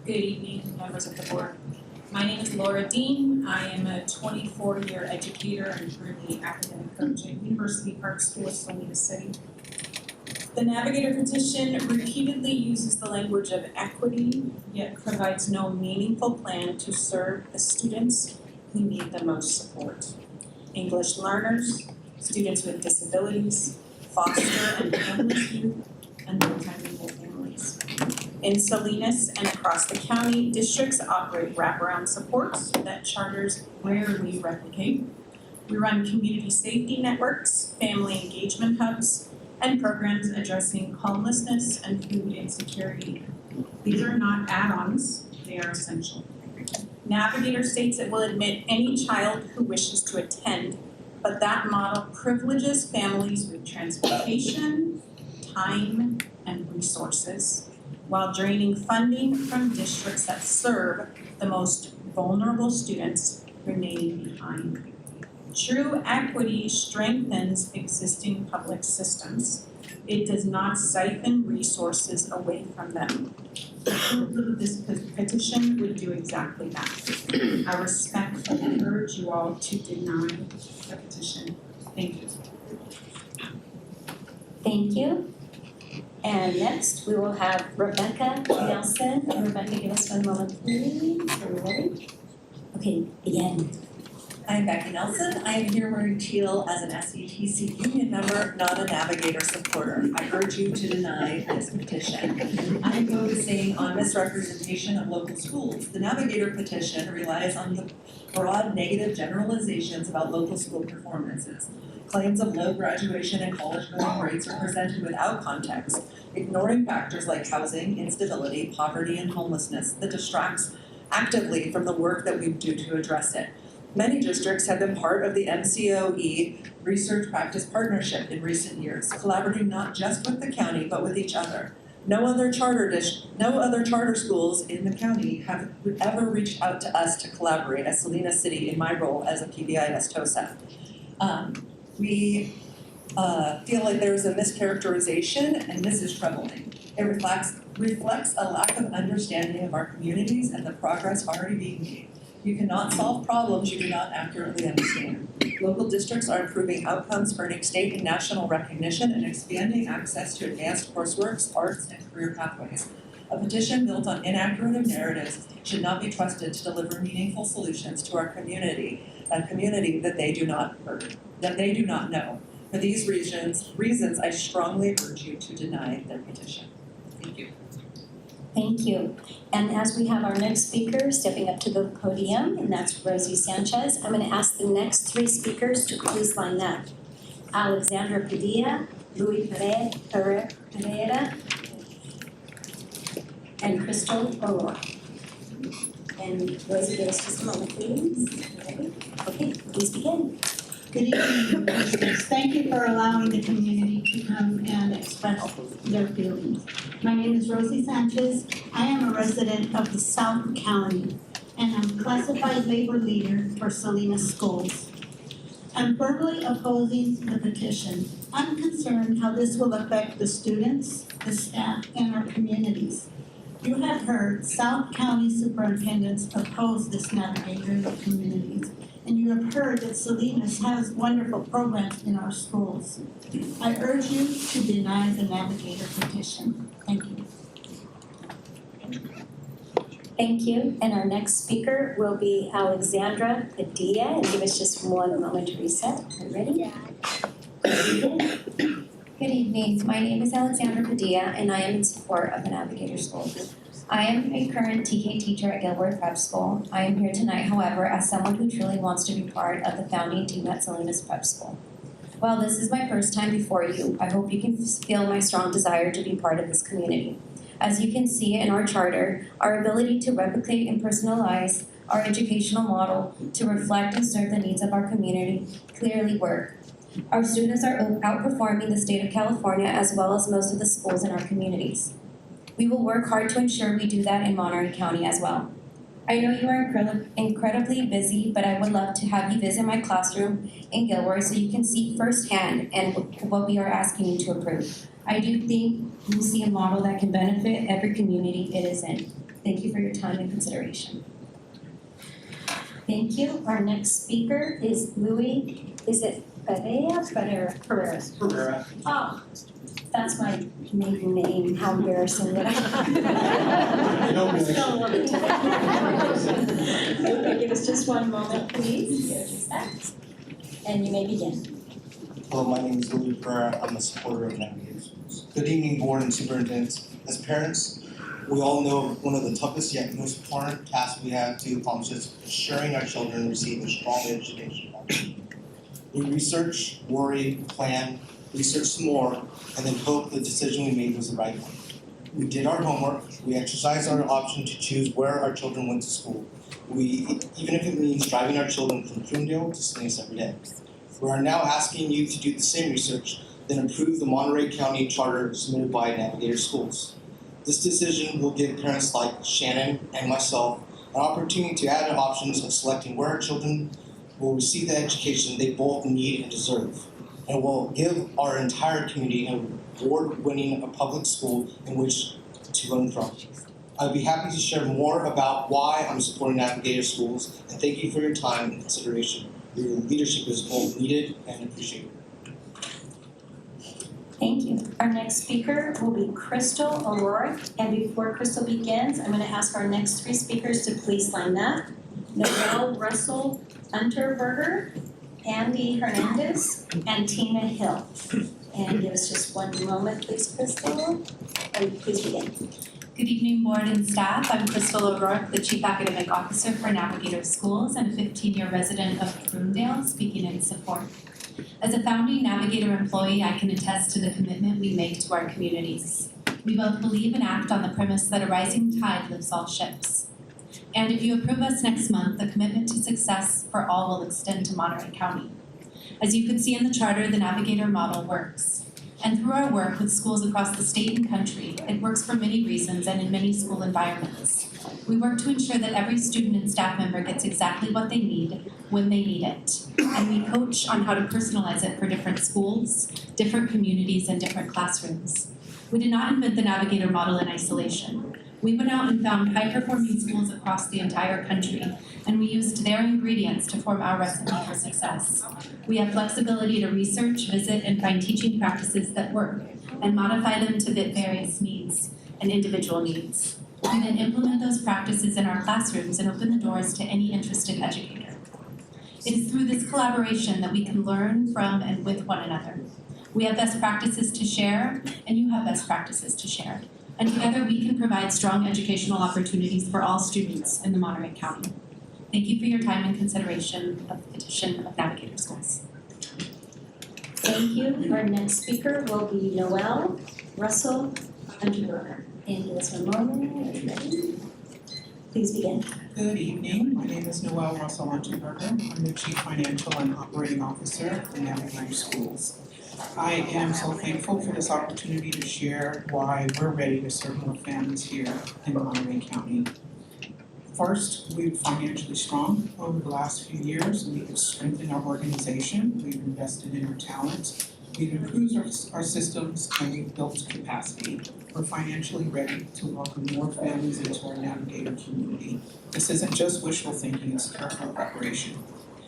Good evening, members of the board. My name is Laura Dean. I am a 24-year educator and currently academic coach at University Park School of Salinas City. The Navigator petition repeatedly uses the language of equity, yet provides no meaningful plan to serve the students who need the most support. English learners, students with disabilities, foster and homeless youth, and multilingual families. In Salinas and across the county, districts operate wraparound supports that charters rarely replicate. We run community safety networks, family engagement hubs, and programs addressing homelessness and food insecurity. These are not add-ons, they are essential. Navigator states it will admit any child who wishes to attend, but that model privileges families with transportation, time, and resources, while draining funding from districts that serve the most vulnerable students remaining behind. True equity strengthens existing public systems. It does not siphon resources away from them. This petition would do exactly that. I respectfully urge you all to deny the petition. Thank you. Thank you. And next, we will have Rebecca Nelson. Rebecca, give us one moment, please. Are we ready? Okay, begin. I'm Becky Nelson. I am here wearing teal as an SETC union member, not a Navigator supporter. I urge you to deny this petition. I am focusing on misrepresentation of local schools. The Navigator petition relies on the broad negative generalizations about local school performances. Claims of low graduation and college-going rates are presented without context, ignoring factors like housing, instability, poverty, and homelessness that distracts actively from the work that we do to address it. Many districts have been part of the MCOE Research Practice Partnership in recent years, collaborating not just with the county, but with each other. No other charter schools in the county have ever reached out to us to collaborate as Salinas City in my role as a PBIS TOSA. We feel like there's a mischaracterization, and this is troubling. It reflects a lack of understanding of our communities and the progress already being made. You cannot solve problems you do not accurately understand. Local districts are improving outcomes, earning state and national recognition, and expanding access to advanced coursework, arts, and career pathways. A petition built on inaccurate narratives should not be trusted to deliver meaningful solutions to our community, a community that they do not know. For these reasons, I strongly urge you to deny their petition. Thank you. Thank you. And as we have our next speaker stepping up to the podium, and that's Rosie Sanchez, I'm going to ask the next three speakers to please line up. Alexandra Padilla, Louis Pereira, and Crystal Aurora. And Rosie, give us just a moment, please. Ready? Okay, please begin. Good evening, commissioners. Thank you for allowing the community to come and express their feelings. My name is Rosie Sanchez. I am a resident of the South County, and I'm classified labor leader for Salinas Schools. I'm firmly opposing the petition. I'm concerned how this will affect the students, the staff, and our communities. You have heard South County superintendents oppose this navigator in the communities. And you have heard that Salinas has wonderful programs in our schools. I urge you to deny the navigator petition. Thank you. Thank you. And our next speaker will be Alexandra Padilla. And give us just one moment to reset. Are you ready? Good evening. My name is Alexandra Padilla, and I am in support of the Navigator School. I am a current TK teacher at Gilroy Prep School. I am here tonight, however, as someone who truly wants to be part of the founding team at Salinas Prep School. While this is my first time before you, I hope you can feel my strong desire to be part of this community. As you can see in our charter, our ability to replicate and personalize our educational model to reflect and serve the needs of our community clearly work. Our students are outperforming the state of California as well as most of the schools in our communities. We will work hard to ensure we do that in Monterey County as well. I know you are incredibly busy, but I would love to have you visit my classroom in Gilroy so you can see firsthand and what we are asking you to approve. I do think you see a model that can benefit every community it is in. Thank you for your time and consideration. Thank you. Our next speaker is Louis, is it Pereira? Pereira. Oh, that's my maiden name. How embarrassing that I spell a little bit. Okay, give us just one moment, please. Just that. And you may begin. Hello, my name is Louis Pereira. I'm a supporter of Navigator Schools. Good evening, board and superintendents. As parents, we all know one of the toughest yet most important tasks we have to accomplish is ensuring our children receive a strong education. We research, worry, plan, research some more, and then hope the decision we made was the right one. We did our homework, we exercised our option to choose where our children went to school. Even if it means driving our children from Prunedale to Salinas every day. We are now asking you to do the same research, then approve the Monterey County Charter submitted by Navigator Schools. This decision will give parents like Shannon and myself an opportunity to add options of selecting where our children will receive the education they both need and deserve. And will give our entire community an award-winning public school in which to learn from. I'd be happy to share more about why I'm supporting Navigator Schools, and thank you for your time and consideration. Your leadership is both needed and appreciated. Thank you. Our next speaker will be Crystal O'Rourke. And before Crystal begins, I'm going to ask our next three speakers to please line up. Noelle Russell Unterberger, Andy Hernandez, and Tina Hill. And give us just one moment, please, Crystal. And please begin. Good evening, board and staff. I'm Crystal O'Rourke, the Chief Academic Officer for Navigator Schools and a 15-year resident of Prunedale, speaking in support. As a founding Navigator employee, I can attest to the commitment we make to our communities. We both believe and act on the premise that a rising tide lifts all ships. And if you approve us next month, the commitment to success for all will extend to Monterey County. As you can see in the charter, the Navigator model works. And through our work with schools across the state and country, it works for many reasons and in many school environments. We work to ensure that every student and staff member gets exactly what they need when they need it. And we coach on how to personalize it for different schools, different communities, and different classrooms. We did not invent the Navigator model in isolation. We went out and found high-performing schools across the entire country, and we used their ingredients to form our recipe for success. We have flexibility to research, visit, and find teaching practices that work, and modify them to fit various needs and individual needs. We then implement those practices in our classrooms and open the doors to any interested educator. It is through this collaboration that we can learn from and with one another. We have best practices to share, and you have best practices to share. And together we can provide strong educational opportunities for all students in the Monterey County. Thank you for your time and consideration of the petition of Navigator Schools. Thank you. Our next speaker will be Noelle Russell Unterberger. And give us one moment. Are you ready? Please begin. Good evening. My name is Noelle Russell Unterberger. I'm the Chief Financial and Operating Officer for Navigator Schools. I am so thankful for this opportunity to share why we're ready to serve more families here in Monterey County. First, we're financially strong over the last few years, and we have strengthened our organization. We've invested in our talent, We've improved our systems and we've built capacity. We're financially ready to welcome more families into our Navigator community. This isn't just wishful thinking, it's careful preparation.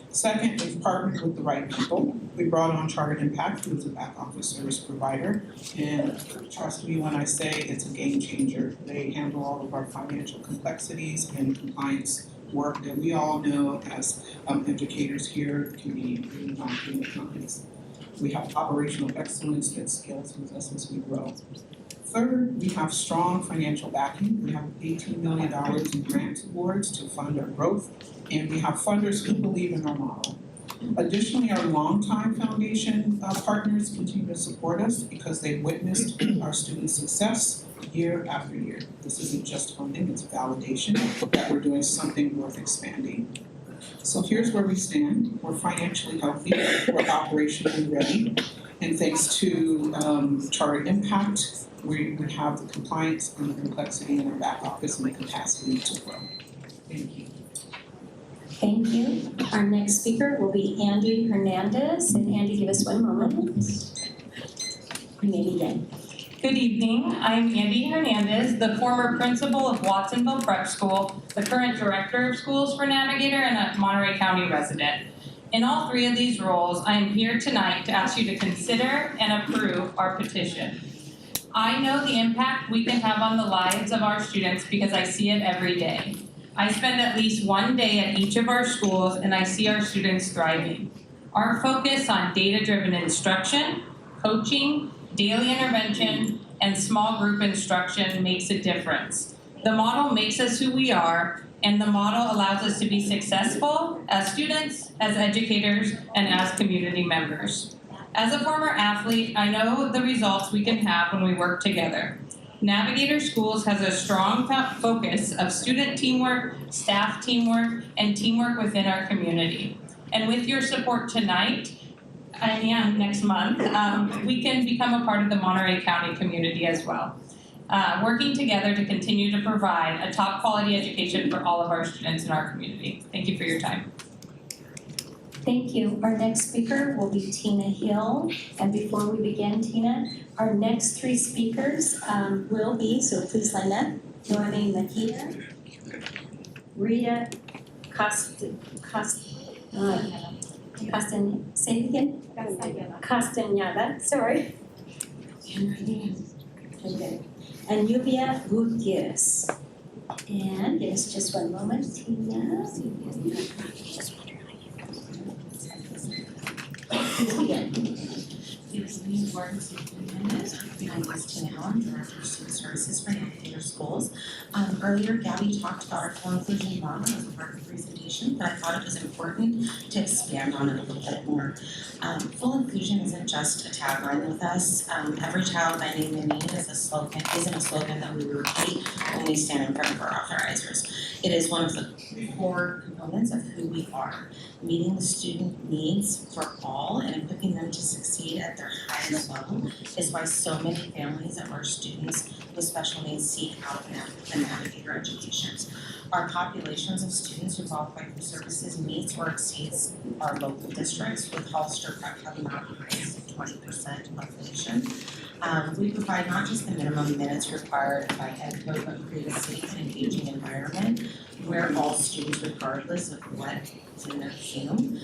Second, we've partnered with the right people. We brought on Chartered Impact, who is a back office service provider, and trust me when I say it's a game changer. They handle all of our financial complexities and compliance work that we all know as educators here can be really daunting at times. We have operational excellence that scales with us as we grow. Third, we have strong financial backing. We have $18 million in grant awards to fund our growth, and we have funders who believe in our model. Additionally, our longtime foundation partners continue to support us because they've witnessed our student success year after year. This isn't just funding, it's validation that we're doing something worth expanding. So here's where we stand. We're financially healthy, we're operationally ready, and thanks to Chartered Impact, we have the compliance and the complexity in our back office and the capacity to grow. Thank you. Thank you. Our next speaker will be Andy Hernandez. And Andy, give us one moment. You may begin. Good evening. I'm Andy Hernandez, the former principal of Watsonville Prep School, the current director of schools for Navigator, and a Monterey County resident. In all three of these roles, I am here tonight to ask you to consider and approve our petition. I know the impact we can have on the lives of our students because I see it every day. I spend at least one day at each of our schools and I see our students thriving. Our focus on data-driven instruction, coaching, daily intervention, and small group instruction makes a difference. The model makes us who we are, and the model allows us to be successful as students, as educators, and as community members. As a former athlete, I know the results we can have when we work together. Navigator Schools has a strong focus of student teamwork, staff teamwork, and teamwork within our community. And with your support tonight, and next month, we can become a part of the Monterey County community as well. Working together to continue to provide a top quality education for all of our students in our community. Thank you for your time. Thank you. Our next speaker will be Tina Hill. And before we begin, Tina, our next three speakers will be, so please line up, Noemi Mejia, Rita Castañeda, sorry. Okay. And Lluvia Gutierrez. And give us just one moment, Tina. Please begin. Good evening, Board and Superintendent. My name is Tina Hill, I'm Director of Student Services for Navigator Schools. Earlier, Gabby talked about our full inclusion model as a part of the presentation, but I thought it was important to expand on it a little bit more. Full inclusion isn't just a tagline with us. Every child by name and need isn't a slogan that we repeat when we stand in front of our authorizers. It is one of the core components of who we are. Meeting the student needs for all and equipping them to succeed at their highest level is why so many families of our students with special needs seek out the Navigator educations. Our populations of students who qualify for services meets or exceeds our local districts, with Hollister Prep having our highest 20% population. We provide not just the minimum minutes required by Ed Code, but create a safe and engaging environment where all students, regardless of what is in their queue,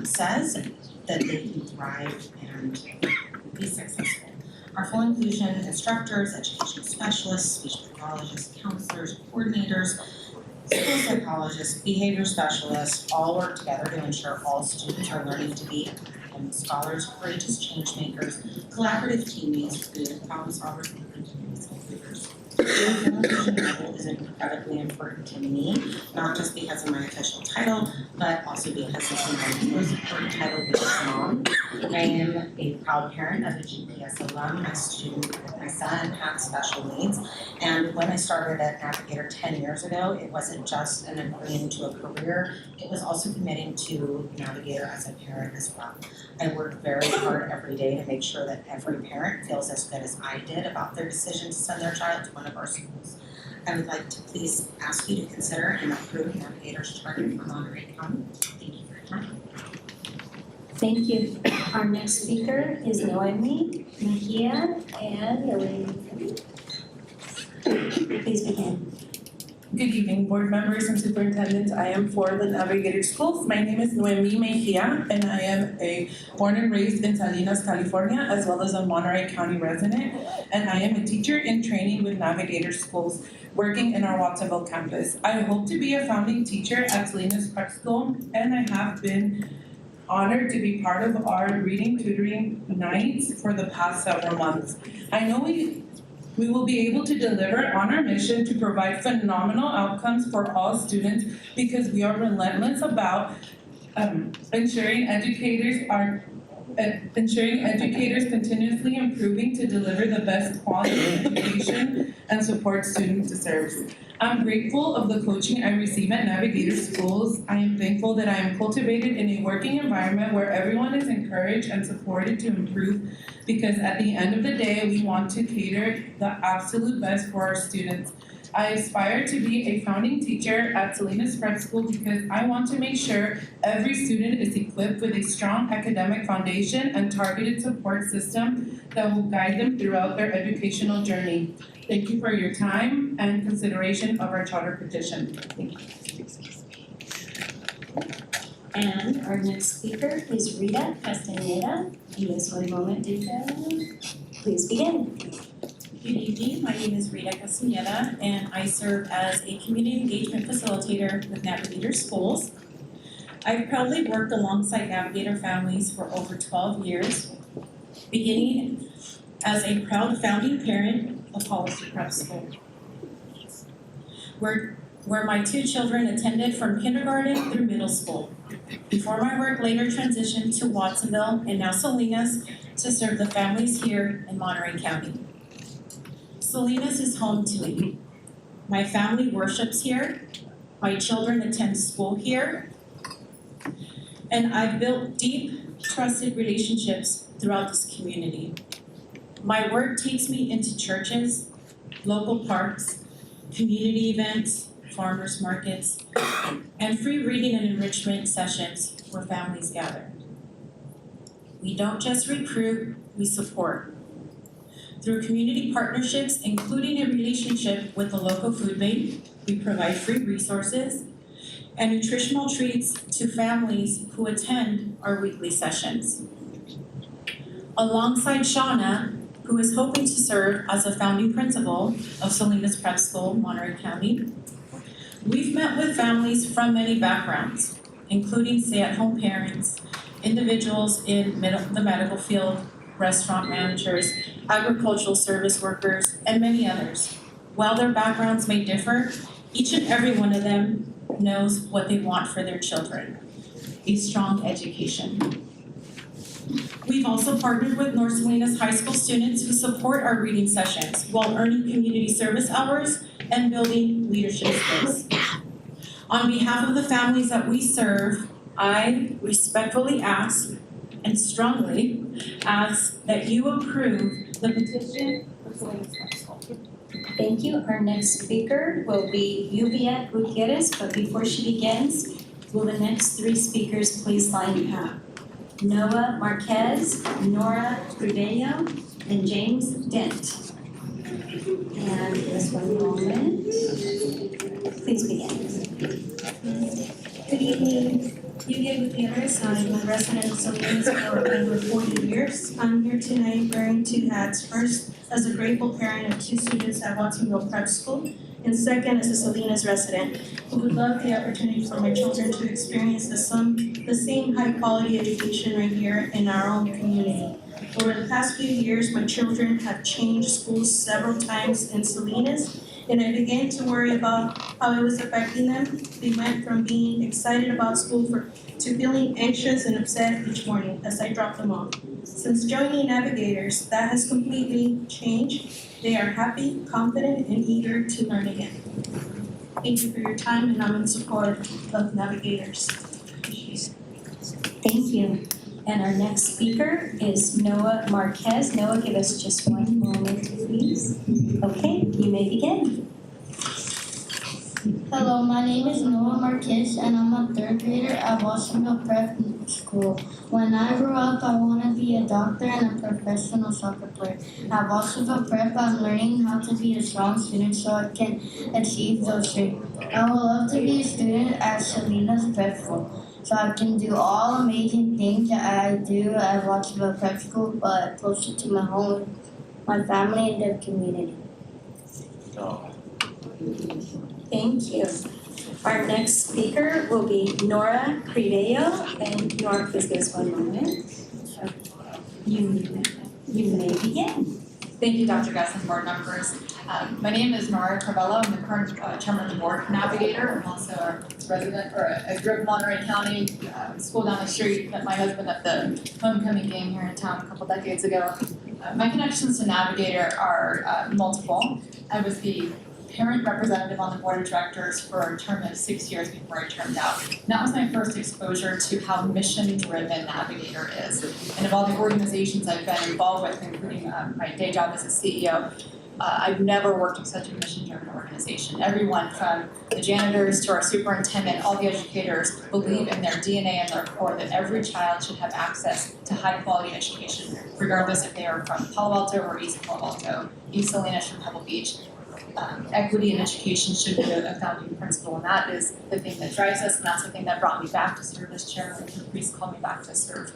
says that they can thrive and be successful. Our full inclusion instructors, educational specialists, speech pathologists, counselors, coordinators, school psychologists, behavior specialists all work together to ensure all students are learning to be scholars, courageous change makers, collaborative teammates, creative problem solvers, and continuous improvers. The inclusion model is incredibly important to me, not just because of my official title, but also because it's my most important title, which is mom. I am a proud parent of a GPS alum. My son has special needs, and when I started at Navigator 10 years ago, it wasn't just an agreeing to a career, it was also committing to Navigator as a parent as well. I work very hard every day to make sure that every parent feels as good as I did about their decision to send their child to one of our schools. I would like to please ask you to consider and approve Navigator's charter for Monterey County. Thank you for your time. Thank you. Our next speaker is Noemi Mejia, and please begin. Good evening, board members and superintendents. I am for the Navigator Schools. My name is Noemi Mejia, and I am born and raised in Salinas, California, as well as a Monterey County resident. And I am a teacher in training with Navigator Schools, working in our Watsonville campus. I hope to be a founding teacher at Salinas Prep School, and I have been honored to be part of our reading tutoring nights for the past several months. I know we will be able to deliver on our mission to provide phenomenal outcomes for all students because we are relentless about ensuring educators continuously improving to deliver the best quality education and support students deserve. I'm grateful of the coaching I receive at Navigator Schools. I am thankful that I am cultivated in a working environment where everyone is encouraged and supported to improve, because at the end of the day, we want to cater the absolute best for our students. I aspire to be a founding teacher at Salinas Prep School because I want to make sure every student is equipped with a strong academic foundation and targeted support system that will guide them throughout their educational journey. Thank you for your time and consideration of our charter petition. Thank you. And our next speaker is Rita Castaneda. Yes, one moment, Rita. Please begin. Good evening, my name is Rita Castaneda, and I serve as a community engagement facilitator with Navigator Schools. I've proudly worked alongside Navigator families for over 12 years, beginning as a proud founding parent of Hollister Prep School, where my two children attended from kindergarten through middle school. Before my work later transitioned to Watsonville and now Salinas to serve the families here in Monterey County. Salinas is home to me. My family worships here, my children attend school here, and I've built deep, trusted relationships throughout this community. My work takes me into churches, local parks, community events, farmers markets, and free reading and enrichment sessions where families gather. We don't just recruit, we support. Through community partnerships, including a relationship with the local food bank, we provide free resources and nutritional treats to families who attend our weekly sessions. Alongside Shauna, who is hoping to serve as a founding principal of Salinas Prep School, Monterey County, we've met with families from many backgrounds, including stay-at-home parents, individuals in the medical field, restaurant managers, agricultural service workers, and many others. While their backgrounds may differ, each and every one of them knows what they want for their children: a strong education. We've also partnered with North Salinas High School students who support our reading sessions while earning community service hours and building leadership skills. On behalf of the families that we serve, I respectfully ask and strongly ask that you approve the petition for Salinas Prep School. Thank you. Our next speaker will be Yuvia Gutierrez, but before she begins, will the next three speakers please line up? Noah Marquez, Nora Trudillo, and James Dent. And just one moment. Please begin. Good evening. Yuvia Gutierrez, I'm a resident of Salinas for over 40 years. I'm here tonight wearing two hats. First, as a grateful parent of two students at Watsonville Prep School, and second, as a Salinas resident who would love the opportunity for my children to experience the same high-quality education right here in our own community. Over the past few years, my children have changed schools several times in Salinas, and I began to worry about how it was affecting them. They went from being excited about school to feeling anxious and upset each morning as I dropped them off. Since joining Navigators, that has completely changed. They are happy, confident, and eager to learn again. Thank you for your time, and I'm in support of Navigators. Thank you. And our next speaker is Noah Marquez. Noah, give us just one moment, please. Okay, you may begin. Hello, my name is Noah Marquez and I'm a third grader at Watsonville Prep School. When I grow up, I want to be a doctor and a professional soccer player. At Watsonville Prep, I'm learning how to be a strong student so I can achieve those dreams. I would love to be a student at Salinas Prep School so I can do all amazing things that I do at Watsonville Prep School, but closer to my home, my family, and the community. Thank you. Our next speaker will be Nora Criveo, and Nora, please give us one moment. You may begin. Thank you, Dr. Gus and board members. My name is Nora Crivello. I'm the current chairman of the board for Navigator. I'm also a resident, or I grew up in Monterey County, school down the street, met my husband at the homecoming game here in town a couple decades ago. My connections to Navigator are multiple. I was the parent representative on the board of directors for a term of 6 years before I termed out. And that was my first exposure to how mission-driven Navigator is. And of all the organizations I've been involved with, including my day job as a CEO, I've never worked with such a mission-driven organization. Everyone from the janitors to our superintendent, all the educators believe in their DNA and their core that every child should have access to high-quality education, regardless if they are from Palo Alto or East Palo Alto, East Salinas or Pebble Beach. Equity in education should be a founding principle, and that is the thing that drives us, and that's the thing that brought me back to serve as chair when the priest called me back to serve.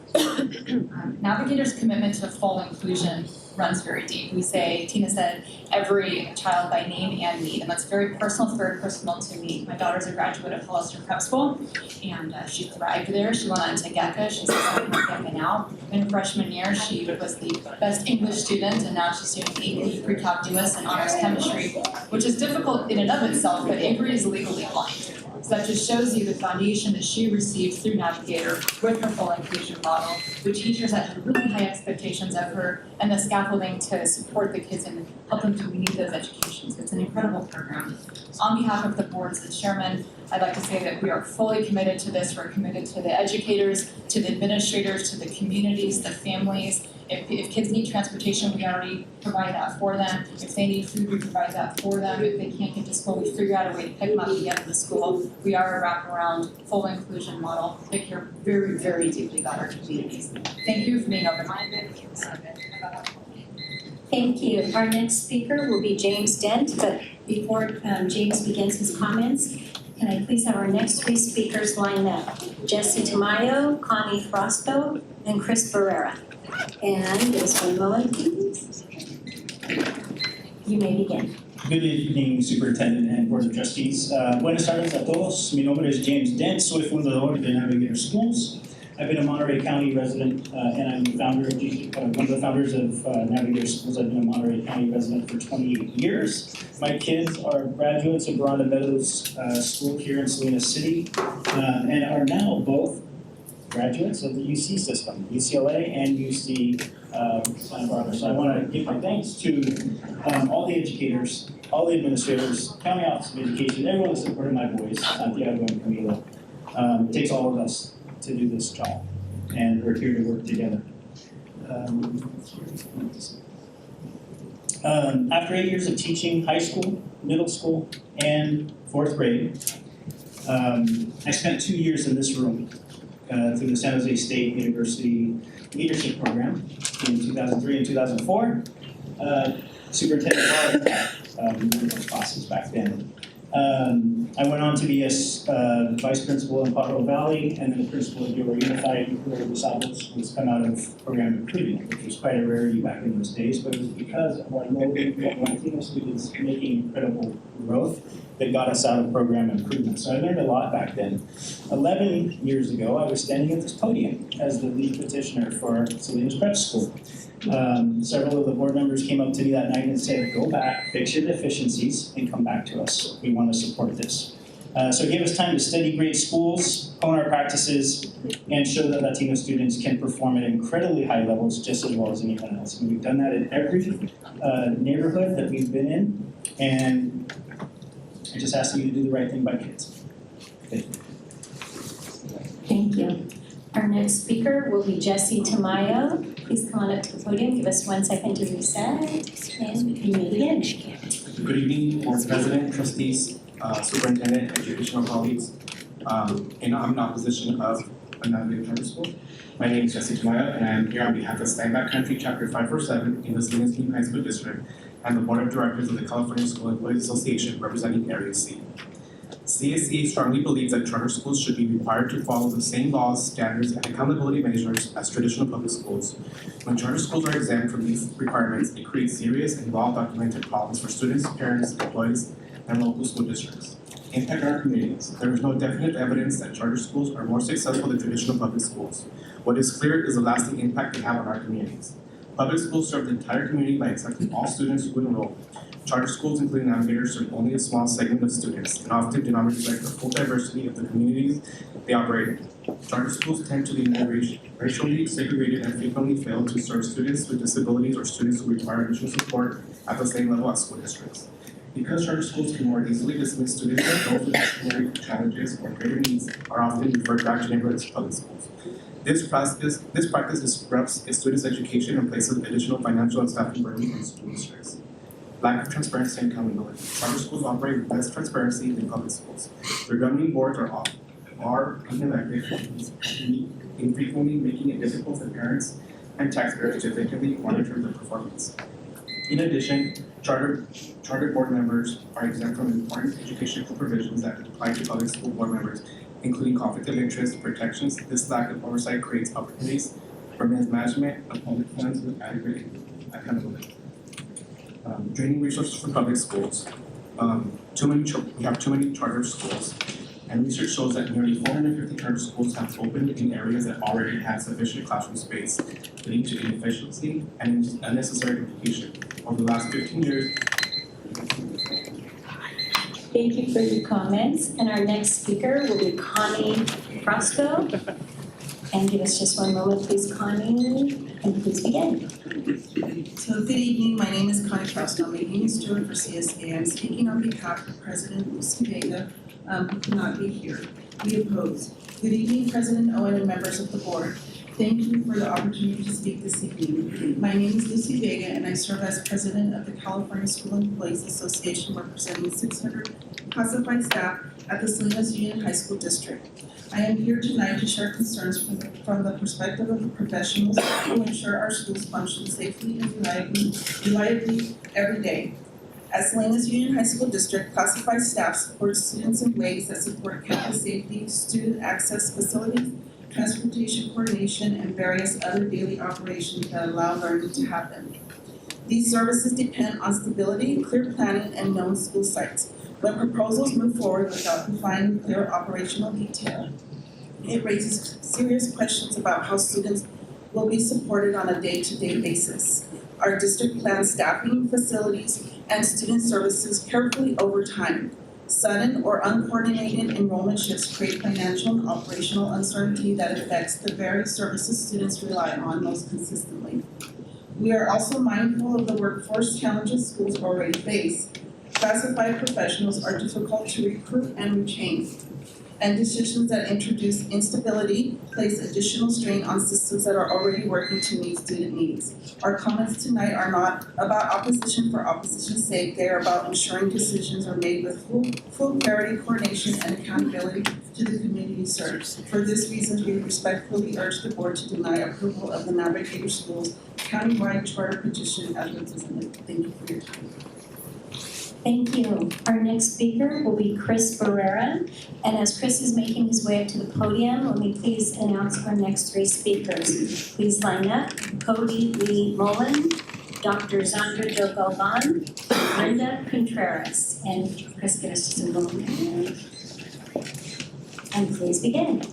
Navigator's commitment to full inclusion runs very deep. We say, Tina said, every child by name and need, and that's very personal. It's very personal to me. My daughter's a graduate of Hollister Prep School, and she thrived there. She went on to GECA. She's a sophomore at GECA now. In her freshman year, she was the best English student, and now she's doing AP, pre-calculus, and honors chemistry, which is difficult in and of itself, but Avery is legally blind. So that just shows you the foundation that she received through Navigator with her full inclusion model, the teachers that had really high expectations of her, and the scaffolding to support the kids and help them to meet those educations. It's an incredible program. On behalf of the board as the chairman, I'd like to say that we are fully committed to this. We're committed to the educators, to the administrators, to the communities, the families. If kids need transportation, we already provide that for them. If they need food, we provide that for them. If they can't get to school, we figure out a way to pick them up and get them to school. We are a wraparound, full inclusion model that care very, very deeply about our communities. Thank you for being open-minded. Thank you. Our next speaker will be James Dent, but before James begins his comments, can I please have our next three speakers lined up? Jesse Tamayo, Connie Frosto, and Chris Barrera. And give us one moment, please. You may begin. Good evening, Superintendent and Board of Trustees. Buenas tardes a todos. Mi nombre es James Dent. Soy fundador de Navigator Schools. I've been a Monterey County resident and I'm the founder of one of the founders of Navigator Schools. I've been a Monterey County resident for 28 years. My kids are graduates of Veranda Meadows School here in Salinas City and are now both graduates of the UC system, UCLA and UC Santa Barbara. So I want to give my thanks to all the educators, all the administrators, County Office of Education, everyone that supported my boys, Santiago and Camilo. It takes all of us to do this job, and we're here to work together. After 8 years of teaching high school, middle school, and 4th grade, I spent 2 years in this room through the San Jose State University Leadership Program in 2003 and 2004. Superintendent of those classes back then. I went on to be a vice principal in Potro Valley and then the principal of Euro Unified, where the Sabos was come out of program improvement, which was quite a rarity back in those days, but it was because of our Latino students making incredible growth that got us out of program improvement. So I learned a lot back then. 11 years ago, I was standing at this podium as the lead petitioner for Salinas Prep School. Several of the board members came up to me that night and said, go back, fix your deficiencies, and come back to us. We want to support this. So it gave us time to study great schools, hone our practices, and show that Latino students can perform at incredibly high levels just as well as anyone else. And we've done that in every neighborhood that we've been in, and I just ask you to do the right thing by kids. Thank you. Thank you. Our next speaker will be Jesse Tamayo. Please come on up to the podium, give us 1 second to reset, and you may begin. Good evening, Board President, Trustees. superintendent, educational colleagues, and I'm in opposition of a navigator charter school. My name is Jesse Tamaya, and I'm here on behalf of Stand Back Country Chapter 547 in the Salinas Union High School District and the Board of Directors of the California School Employees Association representing Area C. CSE strongly believes that charter schools should be required to follow the same laws, standards, and accountability measures as traditional public schools. When charter schools are exempt from these requirements, it creates serious and well-documented problems for students, parents, employees, and local school districts. Impact on our communities. There is no definite evidence that charter schools are more successful than traditional public schools. What is clear is the lasting impact they have on our communities. Public schools serve the entire community by accepting all students who enroll. Charter schools, including navigators, serve only a small segment of students and often do not reflect the full diversity of the communities they operate in. Charter schools tend to be more racially segregated and frequently fail to serve students with disabilities or students who require additional support at the same level as school districts. Because charter schools can more easily dismiss students that those with disciplinary challenges or greater needs are often referred back to neighborhood public schools. This practice disrupts a student's education and places additional financial and staffing burden on school districts. Lack of transparency and accountability. Charter schools operate with less transparency than public schools. Their governing boards are unelected, infrequently making it difficult for parents and taxpayers to effectively monitor their performance. In addition, charter board members are exempt from important educational provisions that apply to public school board members, including conflict of interest protections. This lack of oversight creates opportunities for mismanagement of public funds with adequate accountability. Draining resources from public schools. We have too many charter schools, and research shows that nearly 450 charter schools have opened in areas that already have sufficient classroom space, leading to inefficiency and unnecessary duplication. Over the last 15 years. Thank you for your comments, and our next speaker will be Connie Frosco. And give us just one moment, please, Connie, and please begin. So good evening, my name is Connie Frosco, I'm a union steward for CSA. I'm speaking on behalf of President Lucy Vega, who cannot be here. We oppose. Good evening, President Owen and members of the board. Thank you for the opportunity to speak this evening. My name is Lucy Vega and I serve as president of the California School Employees Association, representing 600 classified staff at the Salinas Union High School District. I am here tonight to share concerns from the perspective of the professionals who ensure our schools function safely and reliably every day. At Salinas Union High School District, classified staff support students in ways that support campus safety, student access facilities, transportation coordination, and various other daily operations that allow learning to happen. These services depend on stability, clear planning, and known school sites. When proposals move forward without defining clear operational detail, it raises serious questions about how students will be supported on a day-to-day basis. Our district plans staffing, facilities, and student services carefully over time. Sudden or uncoordinated enrollment shifts create financial and operational uncertainty that affects the very services students rely on most consistently. We are also mindful of the workforce challenges schools already face. Classified professionals are difficult to recruit and retain, and decisions that introduce instability place additional strain on systems that are already working to meet student needs. Our comments tonight are not about opposition for opposition's sake. They are about ensuring decisions are made with full clarity, coordination, and accountability to the community served. For this reason, we respectfully urge the board to deny approval of the Navigator Schools countywide charter petition as represented. Thank you for your time. Thank you. Our next speaker will be Chris Barrera. And as Chris is making his way up to the podium, let me please announce our next three speakers. Please line up. Cody Lee Mullen, Dr. Zandra Jo Galvan, Linda Contreras. And Chris, give us just a moment. And please begin.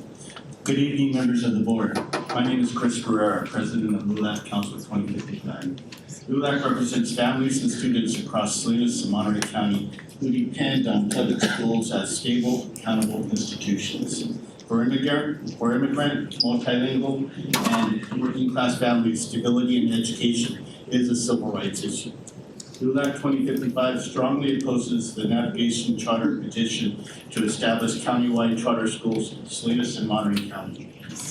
Good evening, members of the board. My name is Chris Barrera, president of LULAC Council 2055. LULAC represents families and students across Salinas and Monterey County who depend on public schools as stable, accountable institutions. For immigrant, multilingual, and working class families, stability in education is a civil rights issue. LULAC 2055 strongly opposes the navigation charter petition to establish countywide charter schools in Salinas and Monterey County.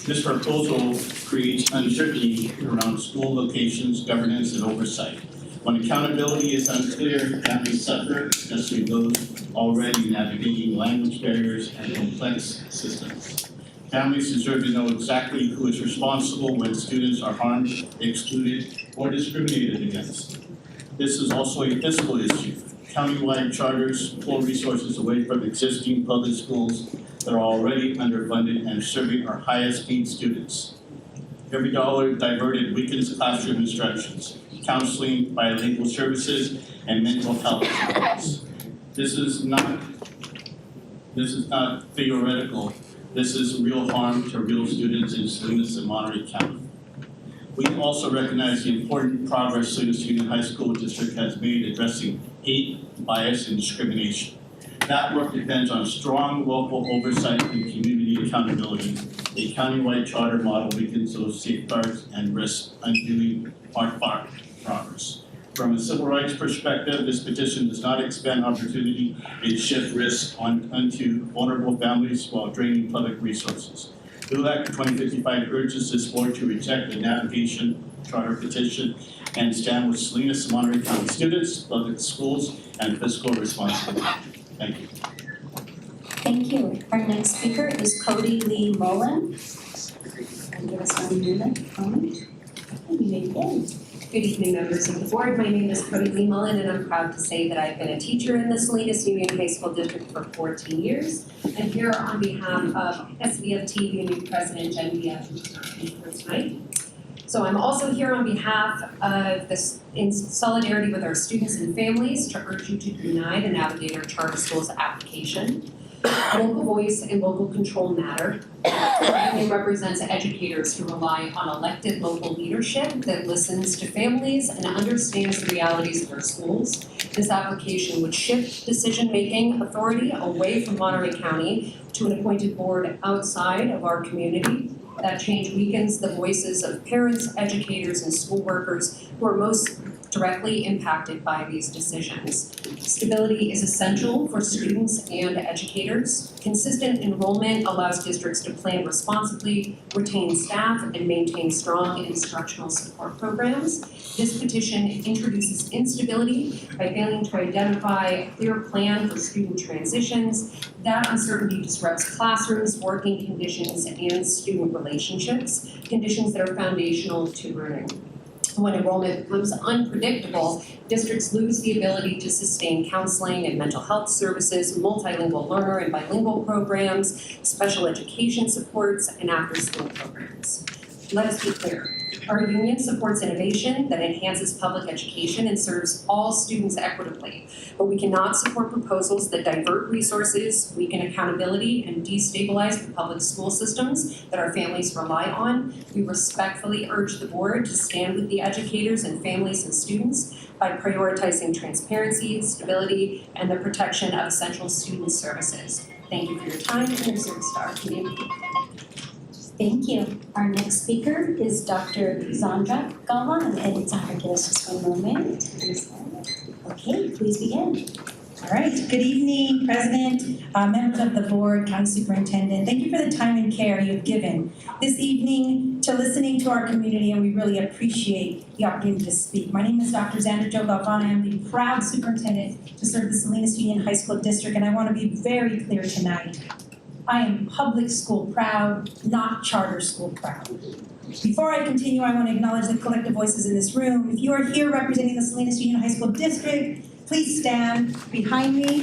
This proposal creates uncertainty around school locations, governance, and oversight. When accountability is unclear, families suffer, especially those already navigating language barriers and complex systems. Families deserve to know exactly who is responsible when students are harmed, excluded, or discriminated against. This is also a fiscal issue. Countywide charters pull resources away from existing public schools that are already underfunded and serving our highest need students. Every dollar diverted weakens classroom instructions, counseling, bilingual services, and mental health supports. This is not theoretical. This is real harm to real students in Salinas and Monterey County. We also recognize the important progress Salinas Union High School District has made addressing hate, bias, and discrimination. That work depends on strong local oversight and community accountability. A countywide charter model weakens those safeguards and risks undoing our progress. From a civil rights perspective, this petition does not expand opportunity, it shifts risk onto vulnerable families while draining public resources. LULAC 2055 urges this board to reject the navigation charter petition and stand with Salinas and Monterey County students, public schools, and fiscal responsibility. Thank you. Thank you. Our next speaker is Cody Lee Mullen. And give us 1 moment. You may begin. Good evening, members of the board. My name is Cody Lee Mullen, and I'm proud to say that I've been a teacher in the Salinas Union High School District for 14 years. I'm here on behalf of SVFT Union President Jen Villa, who's not here tonight. So I'm also here on behalf of this, in solidarity with our students and families, to urge you to deny the Navigator Charter Schools application. Local voice and local control matter. Our union represents educators who rely on elected local leadership that listens to families and understands the realities of our schools. This application would shift decision-making authority away from Monterey County to an appointed board outside of our community. That change weakens the voices of parents, educators, and school workers who are most directly impacted by these decisions. Stability is essential for students and educators. Consistent enrollment allows districts to plan responsibly, retain staff, and maintain strong instructional support programs. This petition introduces instability by failing to identify a clear plan for student transitions. That uncertainty disrupts classrooms, working conditions, and student relationships, conditions that are foundational to learning. When enrollment becomes unpredictable, districts lose the ability to sustain counseling and mental health services, multilingual learner and bilingual programs, special education supports, and after-school programs. Let us be clear. Our union supports innovation that enhances public education and serves all students equitably, but we cannot support proposals that divert resources, weaken accountability, and destabilize the public school systems that our families rely on. We respectfully urge the board to stand with the educators and families and students by prioritizing transparency, stability, and the protection of essential student services. Thank you for your time and your service to our community. Thank you. Our next speaker is Dr. Zandra Galvan, and Zandra, give us just 1 moment. Okay, please begin. All right, good evening, President, members of the board, County Superintendent. Thank you for the time and care you've given this evening to listening to our community, and we really appreciate the opportunity to speak. My name is Dr. Zandra Galvan. I am the proud superintendent to serve the Salinas Union High School District, and I want to be very clear tonight. I am public school proud, not charter school proud. Before I continue, I want to acknowledge the collective voices in this room. If you are here representing the Salinas Union High School District, please stand behind me.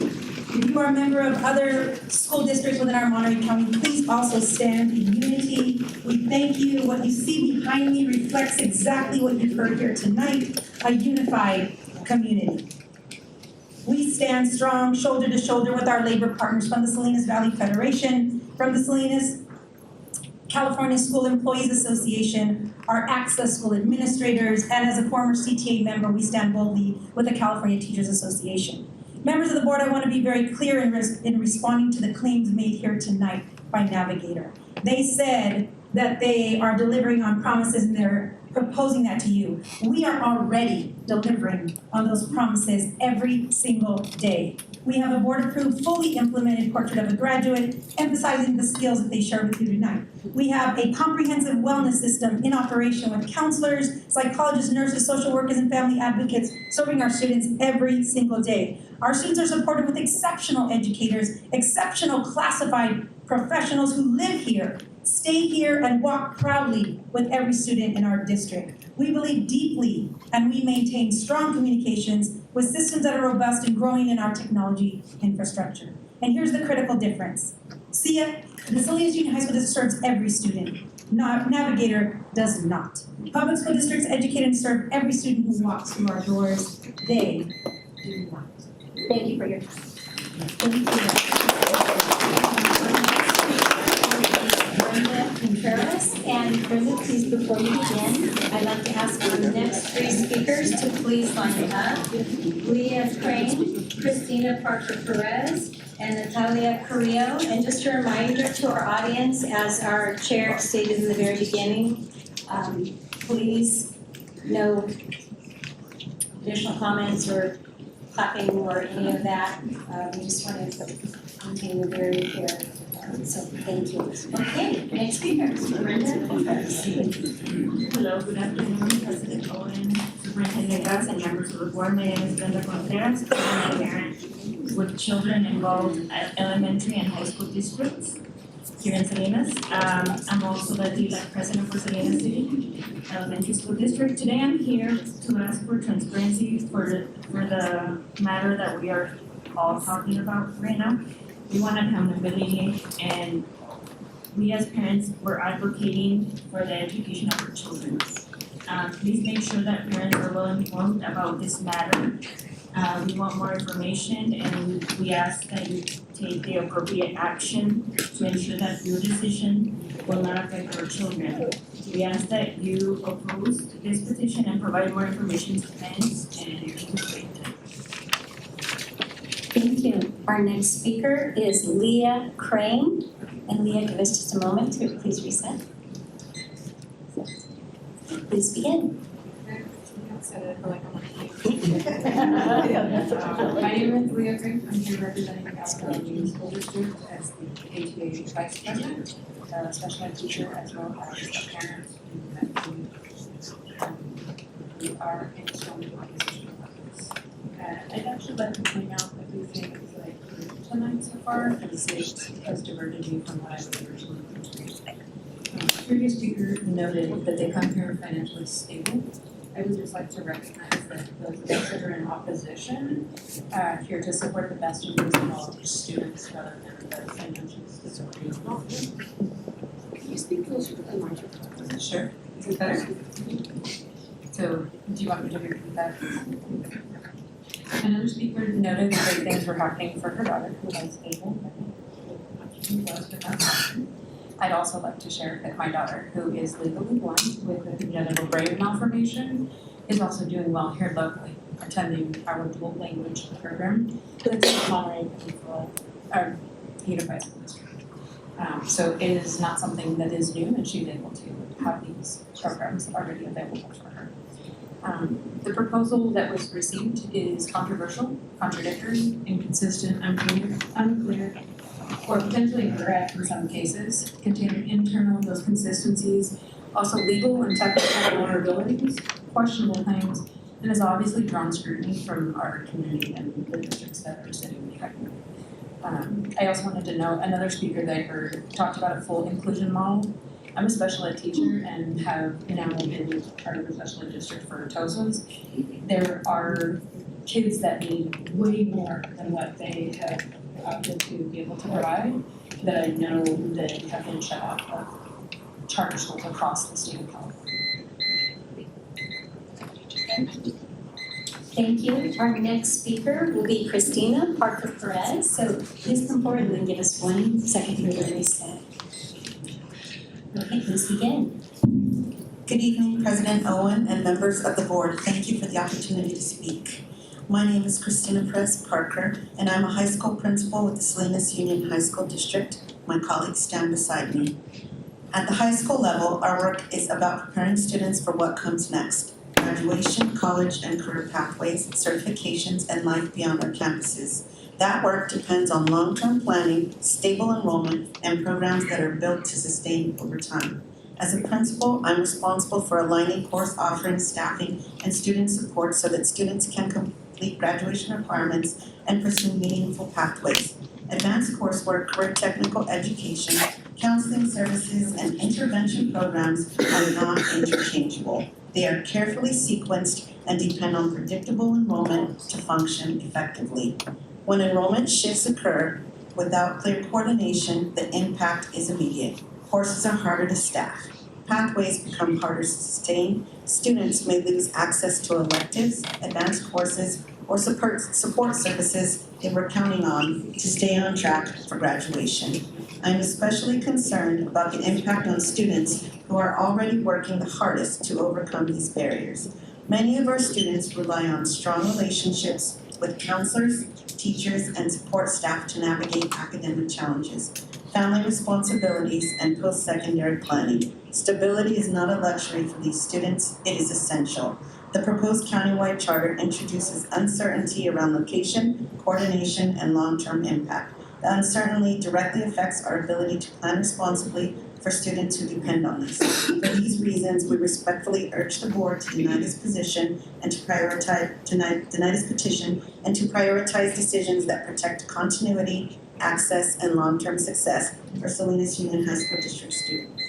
If you are a member of other school districts within our Monterey County, please also stand in unity. We thank you. What you see behind me reflects exactly what you've heard here tonight, a unified community. We stand strong, shoulder to shoulder with our labor partners from the Salinas Valley Federation, from the Salinas California School Employees Association, our Access School Administrators, and as a former CTA member, we stand boldly with the California Teachers Association. Members of the board, I want to be very clear in responding to the claims made here tonight by Navigator. They said that they are delivering on promises in their proposing that to you. We are already delivering on those promises every single day. We have a board-approved, fully implemented portrait of a graduate, emphasizing the skills that they share with you tonight. We have a comprehensive wellness system in operation with counselors, psychologists, nurses, social workers, and family advocates serving our students every single day. Our students are supported with exceptional educators, exceptional classified professionals who live here, stay here, and walk proudly with every student in our district. We believe deeply and we maintain strong communications with systems that are robust and growing in our technology infrastructure. And here's the critical difference. SIA, the Salinas Union High School District serves every student. Navigator does not. Public school districts educate and serve every student who walks through our doors. They do not. Thank you for your time. Thank you. Brenda Contreras, and Brenda, please, before you begin, I'd like to ask our next three speakers to please line up. Leah Crane, Christina Parker-Perez, and Natalia Carrillo. And just a reminder to our audience, as our chair stated in the very beginning, please, no additional comments or clapping or any of that. We just want to maintain the very fair. So thank you. Okay, next speaker, Brenda Contreras. Hello, good afternoon, President Owen, Superintendent Gus, and members of the board. My name is Brenda Contreras. I'm a parent with children involved at elementary and high school districts here in Salinas. I'm also the elect president for Salinas City Elementary School District. Today I'm here to ask for transparency for the matter that we are all talking about right now. We want accountability, and we as parents, we're advocating for the education of our children. Please make sure that parents are well informed about this matter. We want more information, and we ask that you take the appropriate action to ensure that your decision will not affect our children. We ask that you oppose this petition and provide more information to parents, and thank you for your time. Thank you. Our next speaker is Leah Crane. And Leah, give us just a moment to please reset. Please begin. My name is Leah Crane. I'm here representing the California School District as the ATA Vice President, a special ed teacher, as well as a parent. We are in strong opposition about this. I'd actually like to point out a few things that I've heard tonight so far, because it has diverted me from what I was originally going to read. The previous speaker noted that they come here financially stable. I would just like to recognize that those of us that are in opposition are here to support the best interests of all students rather than the financial stability of all. Can you speak closer to the microphone? Sure. Is it better? So, do you want me to repeat that? Another speaker noted that great things were happening for her daughter, who was able to. I'd also like to share that my daughter, who is legally blind with a congenital brain malformation, is also doing well here locally, attending our dual language program with the Monterey Unified School District. So it is not something that is new, and she's able to have these programs already available for her. The proposal that was received is controversial, contradictory, inconsistent, unclear, or potentially incorrect in some cases, containing internal those consistencies, also legal and technical vulnerabilities, questionable claims, and has obviously drawn scrutiny from our community and the districts that are sitting behind me. I also wanted to note, another speaker that I heard talked about a full inclusion model. I'm a special ed teacher and have now been part of the special ed district for TOSAs. There are kids that need way more than what they have opted to be able to provide, that I know that have been shut off of charter schools across the state of California. Thank you. Our next speaker will be Christina Parker-Perez. So please come forward and then give us 1 second for the reset. Okay, please begin. Good evening, President Owen and members of the board. Thank you for the opportunity to speak. My name is Christina Perez Parker, and I'm a high school principal with the Salinas Union High School District. My colleagues stand beside me. At the high school level, our work is about preparing students for what comes next: graduation, college and career pathways, certifications, and life beyond our campuses. That work depends on long-term planning, stable enrollment, and programs that are built to sustain over time. As a principal, I'm responsible for aligning course offerings, staffing, and student support so that students can complete graduation requirements and pursue meaningful pathways. Advanced coursework, career technical education, counseling services, and intervention programs are not interchangeable. They are carefully sequenced and depend on predictable enrollment to function effectively. When enrollment shifts occur without clear coordination, the impact is immediate. Courses are harder to staff. Pathways become harder to sustain. Students may lose access to electives, advanced courses, or support services they were counting on to stay on track for graduation. I'm especially concerned about the impact on students who are already working the hardest to overcome these barriers. Many of our students rely on strong relationships with counselors, teachers, and support staff to navigate academic challenges, family responsibilities, and post-secondary planning. Stability is not a luxury for these students, it is essential. The proposed countywide charter introduces uncertainty around location, coordination, and long-term impact. The uncertainty directly affects our ability to plan responsibly for students who depend on us. For these reasons, we respectfully urge the board to deny this position and to deny this petition and to prioritize decisions that protect continuity, access, and long-term success for Salinas Union High School District students.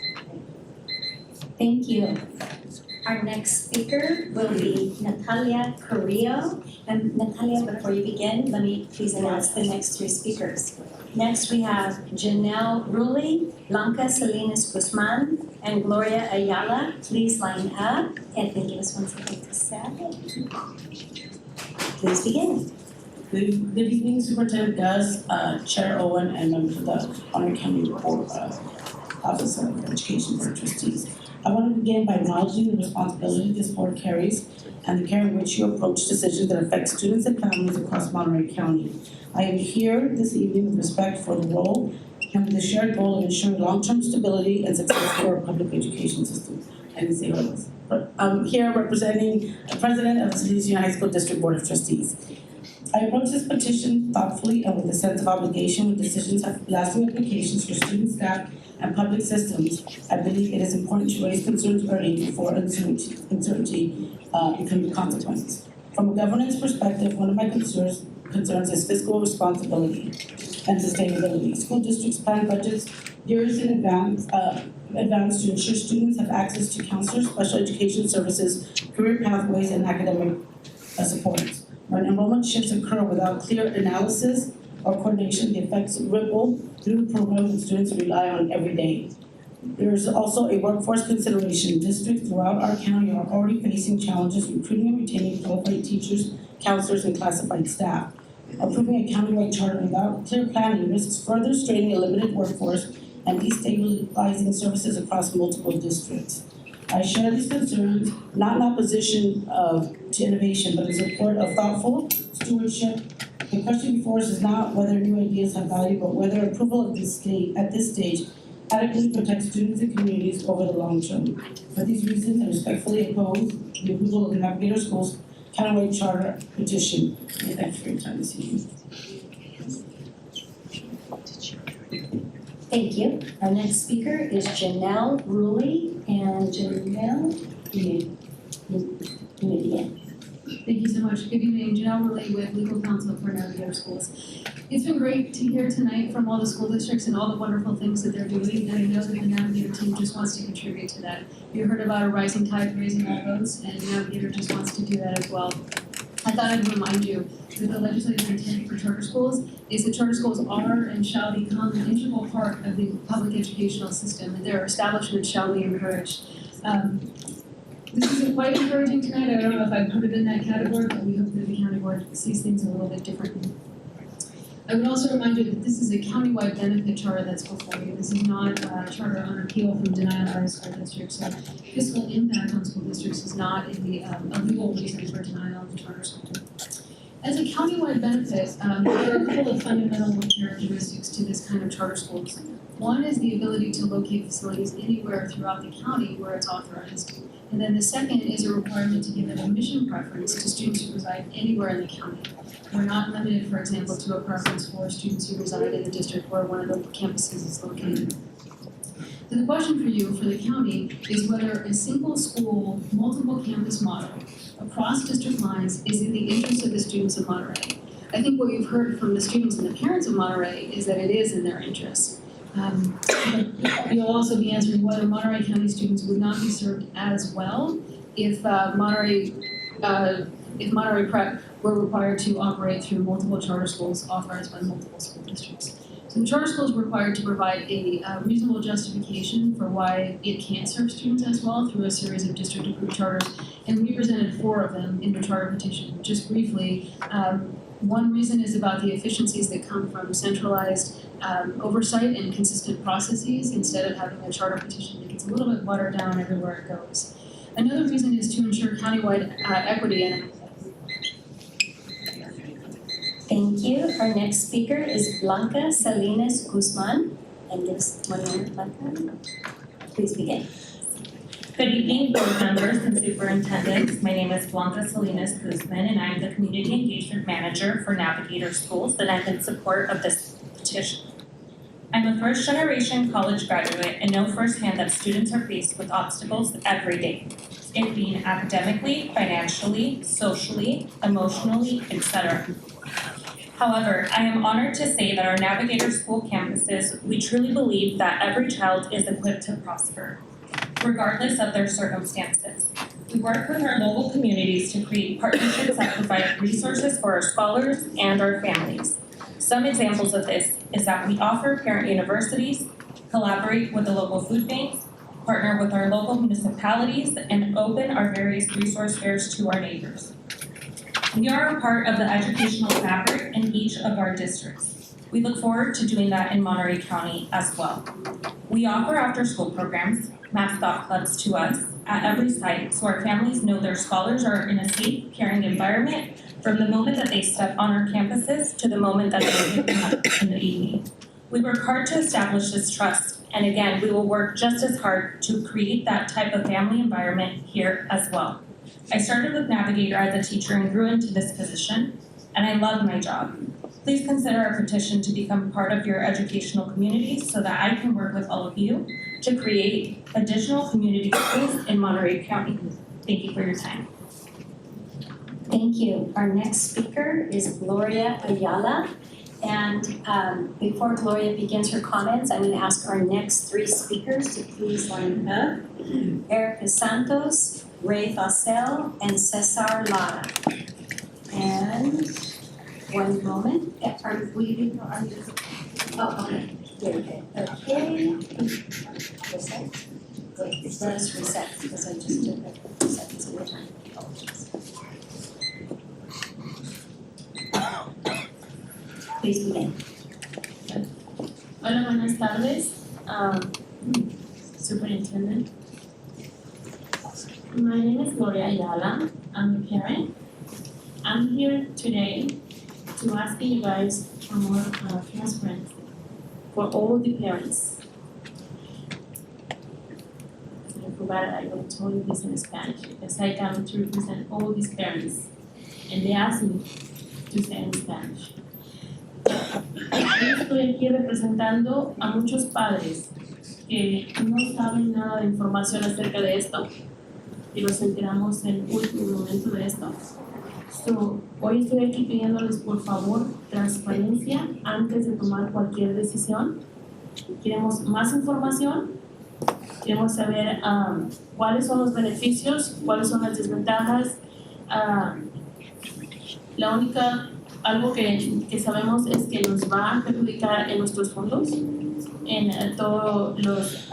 Thank you. Our next speaker will be Natalia Carrillo. And Natalia, before you begin, let me please announce the next three speakers. Next, we have Janelle Rulli, Blanca Salinas Guzman, and Gloria Ayala. Please line up and then give us 1 second to set. Please begin. Good evening, Superintendent Gus, Chair Owen, and members of the Monterey County Board Office of Education Board of Trustees. I want to begin by acknowledging the responsibility this board carries and the care in which you approach decisions that affect students and families across Monterey County. I am here this evening with respect for the role and with the shared goal of ensuring long-term stability and success for our public education system. I didn't say what it was, but I'm here representing the President of the Salinas Union High School District Board of Trustees. I approach this petition thoughtfully and with a sense of obligation when decisions have lasting implications for student, staff, and public systems. I believe it is important to raise concerns early before uncertainty becomes a consequence. From a governance perspective, one of my concerns is fiscal responsibility and sustainability. School districts plan budgets years in advance to ensure students have access to counselors, special education services, career pathways, and academic supports. When enrollment shifts occur without clear analysis or coordination, the effects ripple through programs that students rely on every day. There is also a workforce consideration. Districts throughout our county are already facing challenges recruiting and retaining qualified teachers, counselors, and classified staff. Approving a countywide charter without clear planning risks further straining a limited workforce and destabilizing services across multiple districts. I share these concerns, not in opposition to innovation, but in support of thoughtful stewardship. The question before us is not whether new ideas have value, but whether approval at this stage adequately protects students and communities over the long term. For these reasons, I respectfully oppose the approval of the Navigator Schools countywide charter petition. And thank you for your time this evening. Thank you. Our next speaker is Janelle Rulli. And Janelle, you may begin. Thank you so much. Good evening, Janelle Rulli with Legal Counsel for Navigator Schools. It's been great to hear tonight from all the school districts and all the wonderful things that they're doing, and I know that the Navigator team just wants to contribute to that. You heard about a rising tide raising all boats, and Navigator just wants to do that as well. I thought I'd remind you that the legislative intent for charter schools is that charter schools are and shall become an integral part of the public educational system, and their establishment shall be encouraged. This isn't quite encouraging tonight. I don't know if I'd put it in that category, but we hope that the county board sees things a little bit differently. I would also remind you that this is a countywide benefit charter that's before you. This is not a charter on appeal from denial by a school district. So fiscal impact on school districts is not a legal reason for denial of the charter school. As a countywide benefit, there are a couple of fundamental characteristics to this kind of charter schools. One is the ability to locate facilities anywhere throughout the county where it's authorized. And then the second is a requirement to give an admission preference to students who reside anywhere in the county. We're not limited, for example, to a preference for students who reside in the district where one of the campuses is located. So the question for you, for the county, is whether a single school, multiple campus model across district lines is in the interest of the students of Monterey. I think what you've heard from the students and the parents of Monterey is that it is in their interest. But you'll also be answering whether Monterey County students would not be served as well if Monterey Prep were required to operate through multiple charter schools authorized by multiple school districts. So the charter school is required to provide a reasonable justification for why it can't serve students as well through a series of district-approved charters, and we presented 4 of them in the charter petition. Just briefly, one reason is about the efficiencies that come from centralized oversight and consistent processes instead of having a charter petition that gets a little bit watered down everywhere it goes. Another reason is to ensure countywide equity and Thank you. Our next speaker is Blanca Salinas Guzman. And this one, Blanca, please begin. Good evening, board members and superintendents. My name is Blanca Salinas Guzman, and I'm the Community Engagement Manager for Navigator Schools, and I'm in support of this petition. I'm a first-generation college graduate and know firsthand that students are faced with obstacles every day, it being academically, financially, socially, emotionally, etc. However, I am honored to say that our Navigator School campuses, we truly believe that every child is equipped to prosper, regardless of their circumstances. We work with our local communities to create partnerships that provide resources for our scholars and our families. Some examples of this is that we offer parent universities, collaborate with the local food banks, partner with our local municipalities, and open our various resource fairs to our neighbors. We are a part of the educational fabric in each of our districts. We look forward to doing that in Monterey County as well. We offer after-school programs, mascot clubs to us at every site so our families know their scholars are in a safe, caring environment from the moment that they step on our campuses to the moment that they pick up in the evening. We work hard to establish this trust, and again, we will work just as hard to create that type of family environment here as well. I started with Navigator as a teacher and grew into this position, and I love my job. Please consider a petition to become part of your educational community so that I can work with all of you to create additional community schools in Monterey County. Thank you for your time. Thank you. Our next speaker is Gloria Ayala. And before Gloria begins her comments, I'm going to ask our next 3 speakers to please line up. Erica Santos, Ray Facel, and Cesar Lara. And one moment. Yeah, will you do? Oh, okay. Okay. Okay. Reset. Great. Let us reset because I just did that 30 seconds of your time. Apologies. Please begin. Hola, buenas tardes, Superintendent. My name is Gloria Ayala. I'm a parent. I'm here today to ask you guys for more transparency for all the parents. I forgot I will tell you this in Spanish because I come to represent all these parents and they asked me to say in Spanish. Yo estoy aquí representando a muchos padres que no saben nada de información acerca de esto y los enteramos en el último momento de esto. Hoy estoy aquí pidiéndoles por favor transparencia antes de tomar cualquier decisión. Queremos más información, queremos saber cuáles son los beneficios, cuáles son las desventajas. Algo que sabemos es que nos va a perjudicar en nuestros fondos, en todos los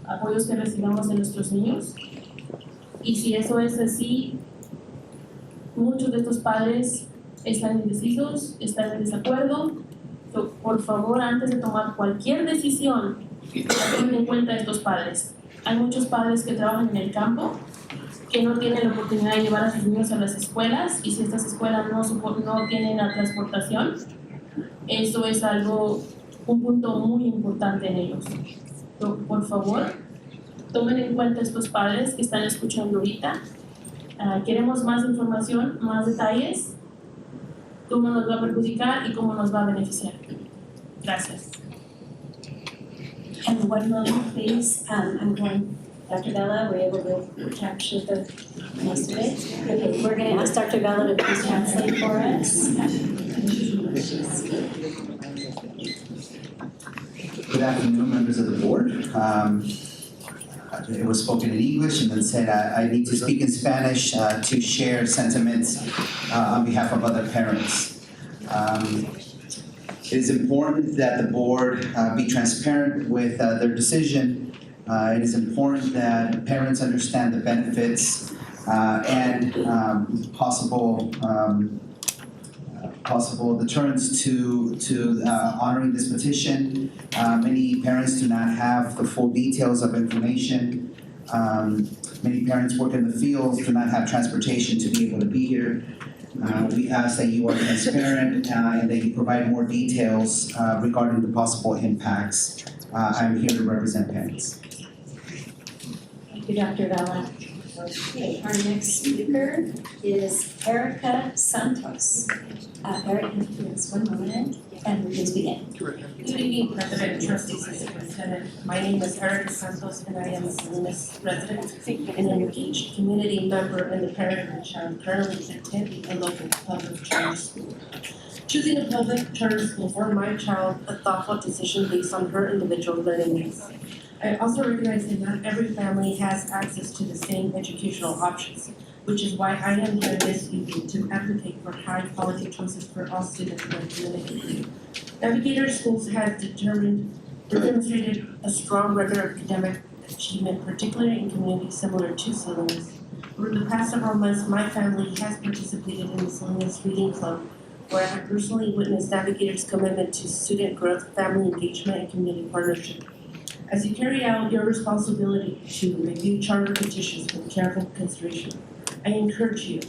apoyos que recibamos de nuestros niños. Y si eso es así, muchos de estos padres están indecisos, están en desacuerdo. Por favor, antes de tomar cualquier decisión, tengan en cuenta a estos padres. Hay muchos padres que trabajan en el campo, que no tienen la oportunidad de llevar a sus niños a las escuelas, y si estas escuelas no tienen la transportación, eso es algo un punto muy importante en ellos. Por favor, tomen en cuenta estos padres que están escuchando ahorita. Queremos más información, más detalles, cómo nos va a perjudicar y cómo nos va a beneficiar. Gracias. And one moment, please. I'm going, Dr. Bella, were you able to capture the most of it? Okay, we're going to ask Dr. Bella to please translate for us. Good afternoon, members of the board. It was spoken in English and then said I need to speak in Spanish to share sentiments on behalf of other parents. It is important that the board be transparent with their decision. It is important that parents understand the benefits and possible deterrents to honoring this petition. Many parents do not have the full details of information. Many parents work in the fields, do not have transportation to be able to be here. We ask that you are transparent and that you provide more details regarding the possible impacts. I'm here to represent parents. Thank you, Dr. Bella. Okay, our next speaker is Erica Santos. Erica, please, one moment, and please begin. Good evening, President, trustees, and superintendent. My name is Erica Santos, and I am a Salinas resident and an engaged community member in the parent and child currently attending a local public charter school. Choosing a public charter school for my child a thoughtful decision based on her individual learning needs. I also recognize that not every family has access to the same educational options, which is why I am here this evening to advocate for high-quality choices for all students in our community. Navigator Schools has demonstrated a strong record of academic achievement, particularly in communities similar to Salinas. Over the past several months, my family has participated in the Salinas Reading Club, where I have personally witnessed Navigator's commitment to student growth, family engagement, and community partnership. As you carry out your responsibility to review charter petitions with careful consideration, I encourage you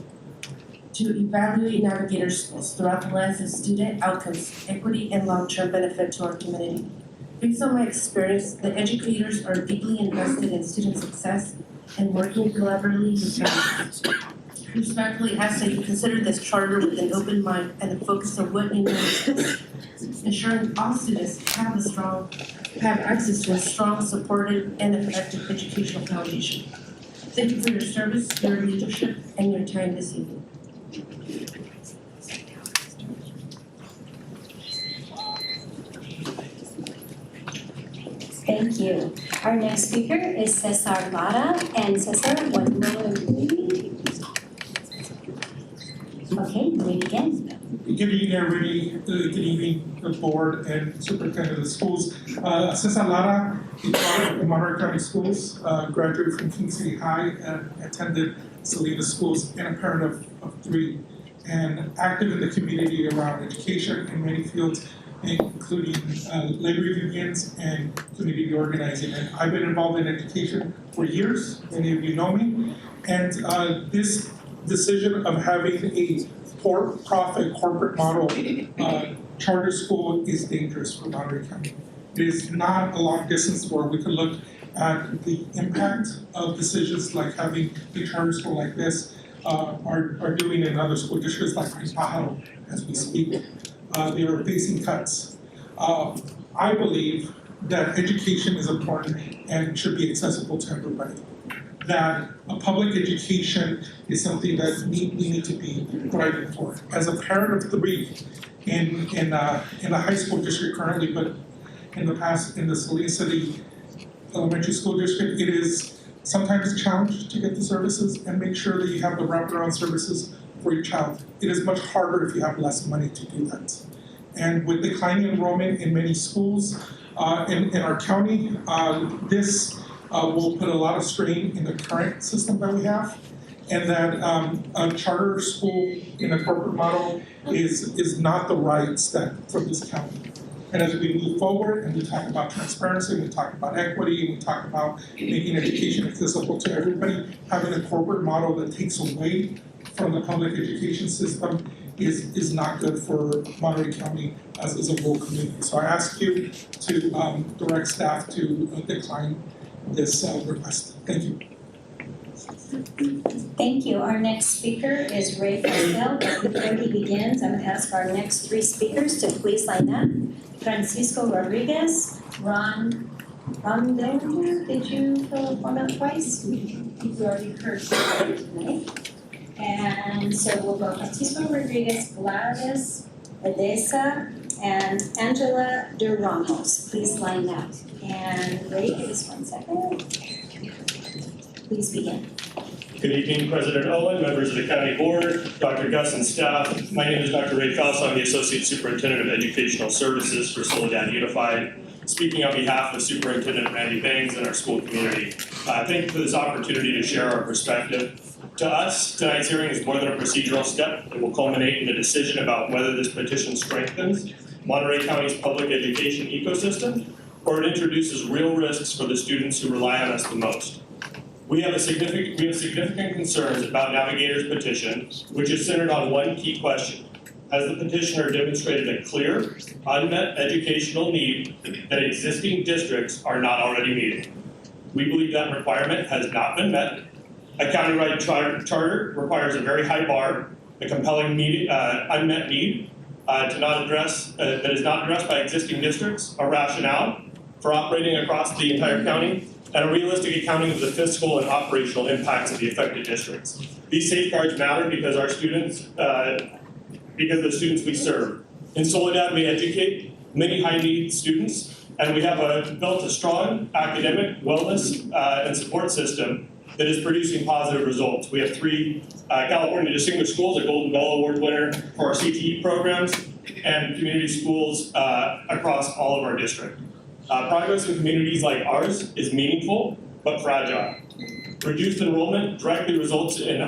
to evaluate Navigator Schools throughout the lens of student outcomes, equity, and long-term benefit to our community. Based on my experience, the educators are deeply invested in student success and working collaboratively with parents. Respectfully ask that you consider this charter with an open mind and a focus on what it means, ensuring all students have access to a strong, supportive, and effective educational foundation. Thank you for your service, your leadership, and your time this evening. Thank you. Our next speaker is Cesar Lara, and Cesar, one moment, please. Okay, we begin. Good evening, everybody. Good evening, the board and superintendent of the schools. Cesar Lara, a product of Monterey County Schools, graduated from King City High and attended Salinas Schools, and a parent of three, and active in the community around education in many fields, including labor unions and community organizing. And I've been involved in education for years, many of you know me, and this decision of having a for-profit corporate model charter school is dangerous for Monterey County. It is not a long distance where we can look at the impact of decisions like having a charter school like this are doing in other school districts like Pajaro as we speak. They are facing cuts. I believe that education is important and should be accessible to everybody. That a public education is something that we need to be thriving for. As a parent of three in a high school district currently, but in the past in the Salinas City Elementary School District, it is sometimes a challenge to get the services and make sure that you have the wraparound services for your child. It is much harder if you have less money to do that. And with declining enrollment in many schools in our county, this will put a lot of strain in the current system that we have, and that a charter school in a corporate model is not the right step for this county. And as we move forward and we talk about transparency, we talk about equity, and we talk about making education accessible to everybody, having a corporate model that takes away from the public education system is not good for Monterey County as a whole community. So I ask you to direct staff to decline this request. Thank you. Thank you. Our next speaker is Ray Castell, but before he begins, I'm gonna ask our next three speakers to please line up. Francisco Rodriguez, Ron Danger, did you fill the form out twice? You've already heard tonight. And so we'll go Francisco Rodriguez, Gladys Edesa, and Angela De Ramos. Please line up. And Ray, give us 1 second. Please begin. Good evening, President Owen, members of the County Board, Dr. Gus and staff. My name is Dr. Ray Faust. I'm the Associate Superintendent of Educational Services for Soledad Unified. Speaking on behalf of Superintendent Randy Bangs and our school community, thank you for this opportunity to share our perspective. To us, tonight's hearing is more than a procedural step. It will culminate in a decision about whether this petition strengthens Monterey County's public education ecosystem or it introduces real risks for the students who rely on us the most. We have significant concerns about Navigator's petition, which is centered on one key question. Has the petitioner demonstrated a clear, unmet educational need that existing districts are not already meeting? We believe that requirement has not been met. A countywide charter requires a very high bar, a compelling unmet need that is not addressed by existing districts, a rationale for operating across the entire county, and a realistic accounting of the fiscal and operational impacts of the affected districts. These safeguards matter because the students we serve. In Soledad, we educate many high-need students, and we have built a strong academic, wellness, and support system that is producing positive results. We have 3 California Distinguished Schools, a Golden Bell Award winner for our CTE programs, and community schools across all of our district. Progress in communities like ours is meaningful, but fragile. Reduced enrollment directly results in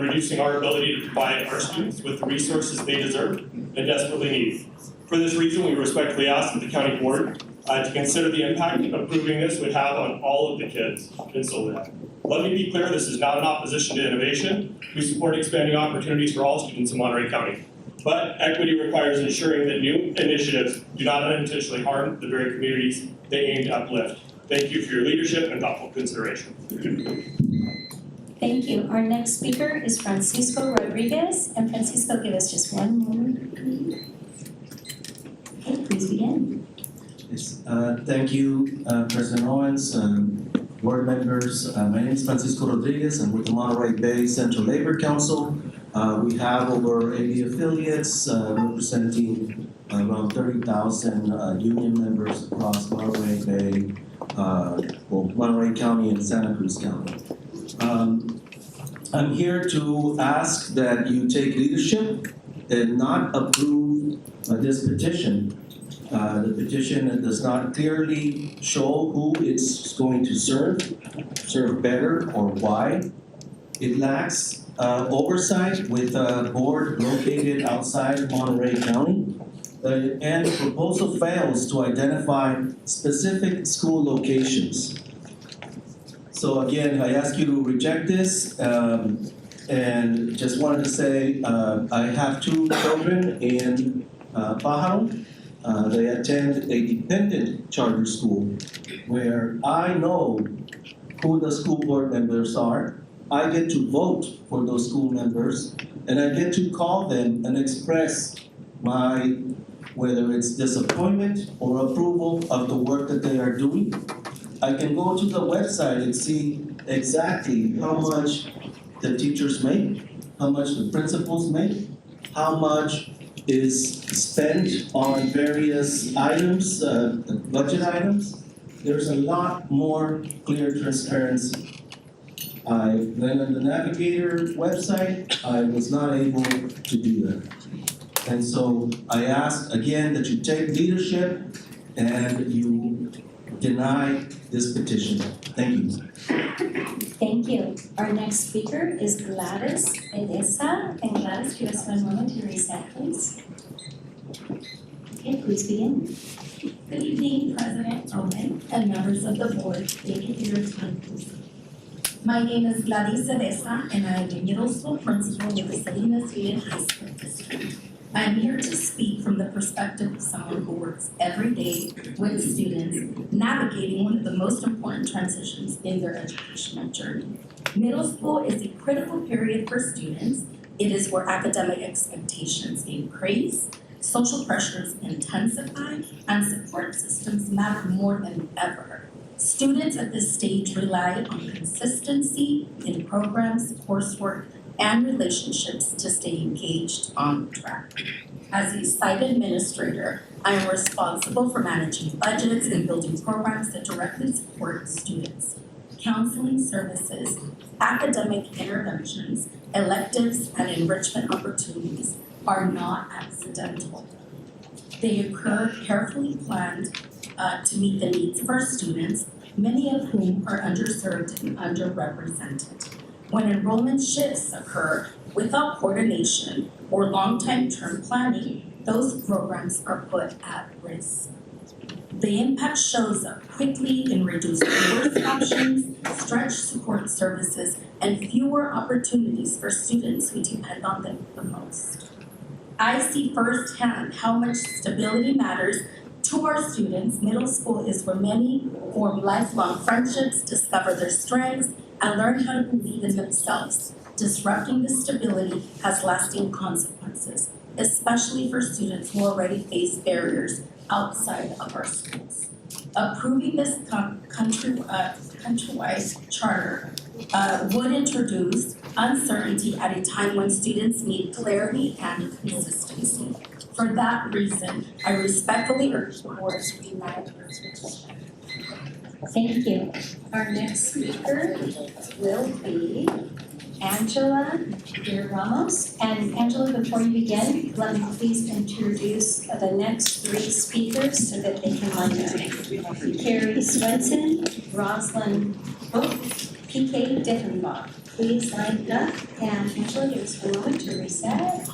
reducing our ability to provide our students with the resources they deserve and desperately need. For this reason, we respectfully ask that the County Board to consider the impact approving this would have on all of the kids in Soledad. Let me be clear, this is not in opposition to innovation. We support expanding opportunities for all students in Monterey County. But equity requires ensuring that new initiatives do not unintentionally harm the very communities they aim to uplift. Thank you for your leadership and thoughtful consideration. Thank you. Our next speaker is Francisco Rodriguez. And Francisco, give us just 1 moment, please. Okay, please begin. Yes, thank you, President Owens, board members. My name is Francisco Rodriguez. I'm with the Monterey Bay Central Labor Council. We have over 80 affiliates representing around 30,000 union members across Monterey Bay, Monterey County and Santa Cruz County. I'm here to ask that you take leadership and not approve this petition. The petition does not clearly show who it's going to serve better or why. It lacks oversight with a board located outside Monterey County. And the proposal fails to identify specific school locations. So again, I ask you to reject this, and just wanted to say, I have 2 children in Pajaro. They attend a dependent charter school where I know who the school board members are. I get to vote for those school members, and I get to call them and express my, whether it's disappointment or approval of the work that they are doing. I can go to the website and see exactly how much the teachers make, how much the principals make, how much is spent on various items, budget items. There's a lot more clear transparency. I went on the Navigator website, I was not able to do that. And so I ask again that you take leadership and you deny this petition. Thank you. Thank you. Our next speaker is Gladys Edesa. And Gladys, give us 1 moment to reset, please. Okay, please begin. Good evening, President Owen and members of the board. Thank you for your time, please. My name is Gladys Cereza, and I am the middle school principal with the Salinas Union High School District. I'm here to speak from the perspective of someone who works every day with students, navigating one of the most important transitions in their educational journey. Middle school is a critical period for students. It is where academic expectations increase, social pressures intensify, and support systems matter more than ever. Students at this stage rely on consistency in programs, coursework, and relationships to stay engaged on track. As a site administrator, I am responsible for managing budgets and building programs that directly support students. Counseling services, academic interventions, electives, and enrichment opportunities are not accidental. They occur carefully planned to meet the needs of our students, many of whom are underserved and underrepresented. When enrollment shifts occur without coordination or long-term planning, those programs are put at risk. The impact shows up quickly in reduced course options, stretched support services, and fewer opportunities for students who depend on them the most. I see firsthand how much stability matters to our students. Middle school is where many form lifelong friendships, discover their strengths, and learn how to believe in themselves. Disrupting this stability has lasting consequences, especially for students who already face barriers outside of our schools. Approving this countrywide charter would introduce uncertainty at a time when students need clarity and consistency. For that reason, I respectfully urge the board to deny this petition. Thank you. Our next speaker will be Angela De Ramos. And Angela, before you begin, let me please introduce the next three speakers so that they can line up. Carrie Swenson, Rosalind Hook, PK Diffenbach. Please line up, and Angela, give us a moment to reset.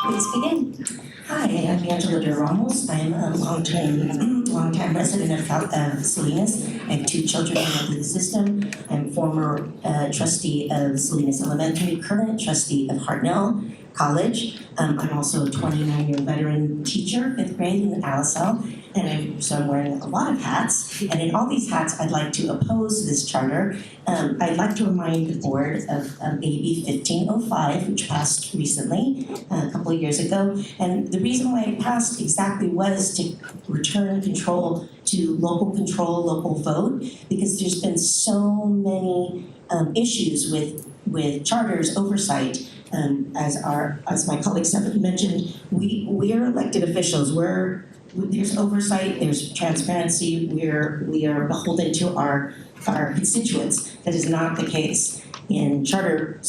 Please begin. Hi, I'm Angela De Ramos. I'm a longtime resident of Salinas. I have two children in the system. I'm former trustee of Salinas Elementary, current trustee of Hartnell College. I'm also a 29-year veteran teacher, 5th grade in Alisal, and so I'm wearing a lot of hats. And in all these hats, I'd like to oppose this charter. I'd like to remind the board of AB 1505, which passed recently, a couple of years ago. And the reason why it passed exactly was to return control to local control, local vote, because there's been so many issues with charters oversight. As my colleagues have mentioned, we are elected officials. There's oversight, there's transparency. We are beholden to our constituents. That is not the case in charter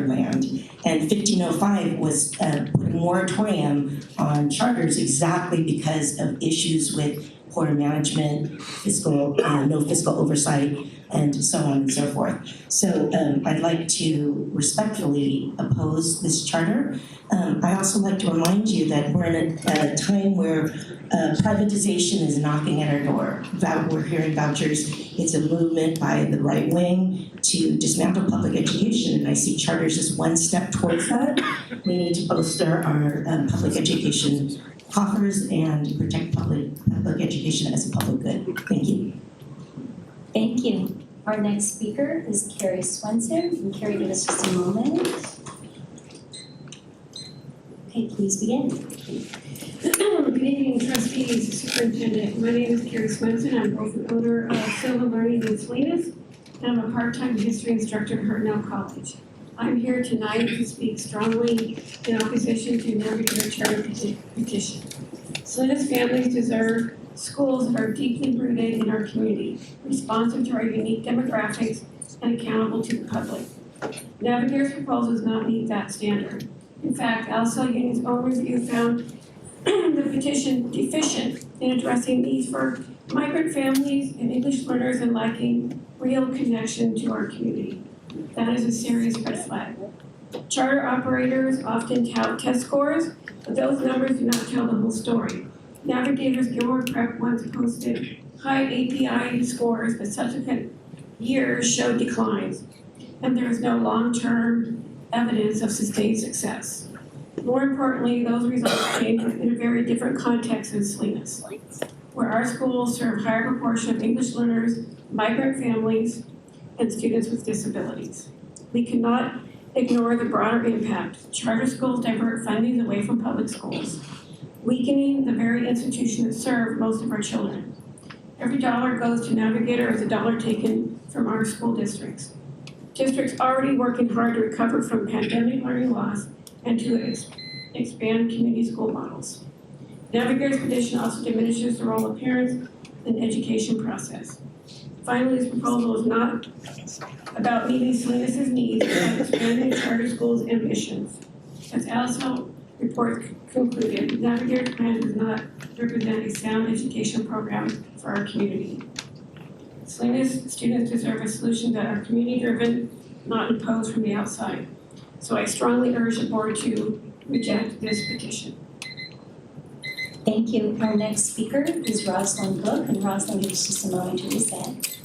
land. And 1505 was put a moratorium on charters exactly because of issues with poor management, no fiscal oversight, and so on and so forth. So I'd like to respectfully oppose this charter. I also like to remind you that we're in a time where privatization is knocking at our door. We're hearing vouchers. It's a movement by the right wing to dismantle public education, and I see charters as one step towards that. We need to bolster our public education coffers and protect public education as a public good. Thank you. Thank you. Our next speaker is Carrie Swenson. And Carrie, give us just a moment. Okay, please begin. Good evening, trustees, superintendent. My name is Carrie Swenson. I'm both the owner of Silva Learning in Salinas, and I'm a part-time history instructor at Hartnell College. I'm here tonight to speak strongly in opposition to Navigator charter petition. Salinas families deserve schools that are deeply rooted in our community, responsive to our unique demographics, and accountable to the public. Navigator's proposal does not meet that standard. In fact, Alisal Union's own review found the petition deficient in addressing needs for migrant families and English learners and lacking real connection to our community. That is a serious red flag. Charter operators often tout test scores, but those numbers do not tell the whole story. Navigator's Gilmore Prep once posted high API scores, but subsequent years showed declines, and there is no long-term evidence of sustained success. More importantly, those results came in a very different context than Salinas, where our schools serve a higher proportion of English learners, migrant families, and students with disabilities. We cannot ignore the broader impact. Charter schools divert funding away from public schools, weakening the very institution that serve most of our children. Every dollar goes to Navigator is a dollar taken from our school districts. Districts already working hard to recover from pandemic learning loss and to expand community school models. Navigator's petition also diminishes the role of parents in the education process. Finally, this proposal is not about meeting Salinas' needs, but expanding charter schools' ambitions. As ALSO report concluded, Navigator's plan does not represent a sound education program for our community. Salinas students deserve a solution that are community-driven, not imposed from the outside. So I strongly urge the board to reject this petition. Thank you. Our next speaker is Rosalind Book, and Rosalind gives testimony to resent.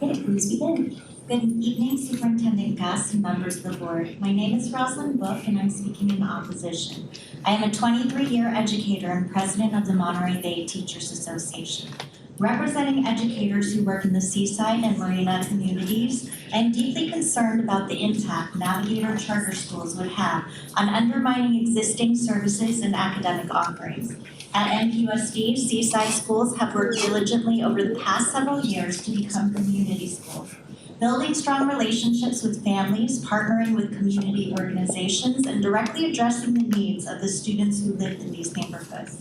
Okay, please begin. Good evening, Superintendent Gus and members of the board. My name is Rosalind Book, and I'm speaking in opposition. I am a 23-year educator and president of the Monterey Bay Teachers Association. Representing educators who work in the seaside and marina communities, I am deeply concerned about the impact Navigator charter schools would have on undermining existing services and academic offerings. At MCOE, seaside schools have worked diligently over the past several years to become community schools, building strong relationships with families, partnering with community organizations, and directly addressing the needs of the students who live in these neighborhoods.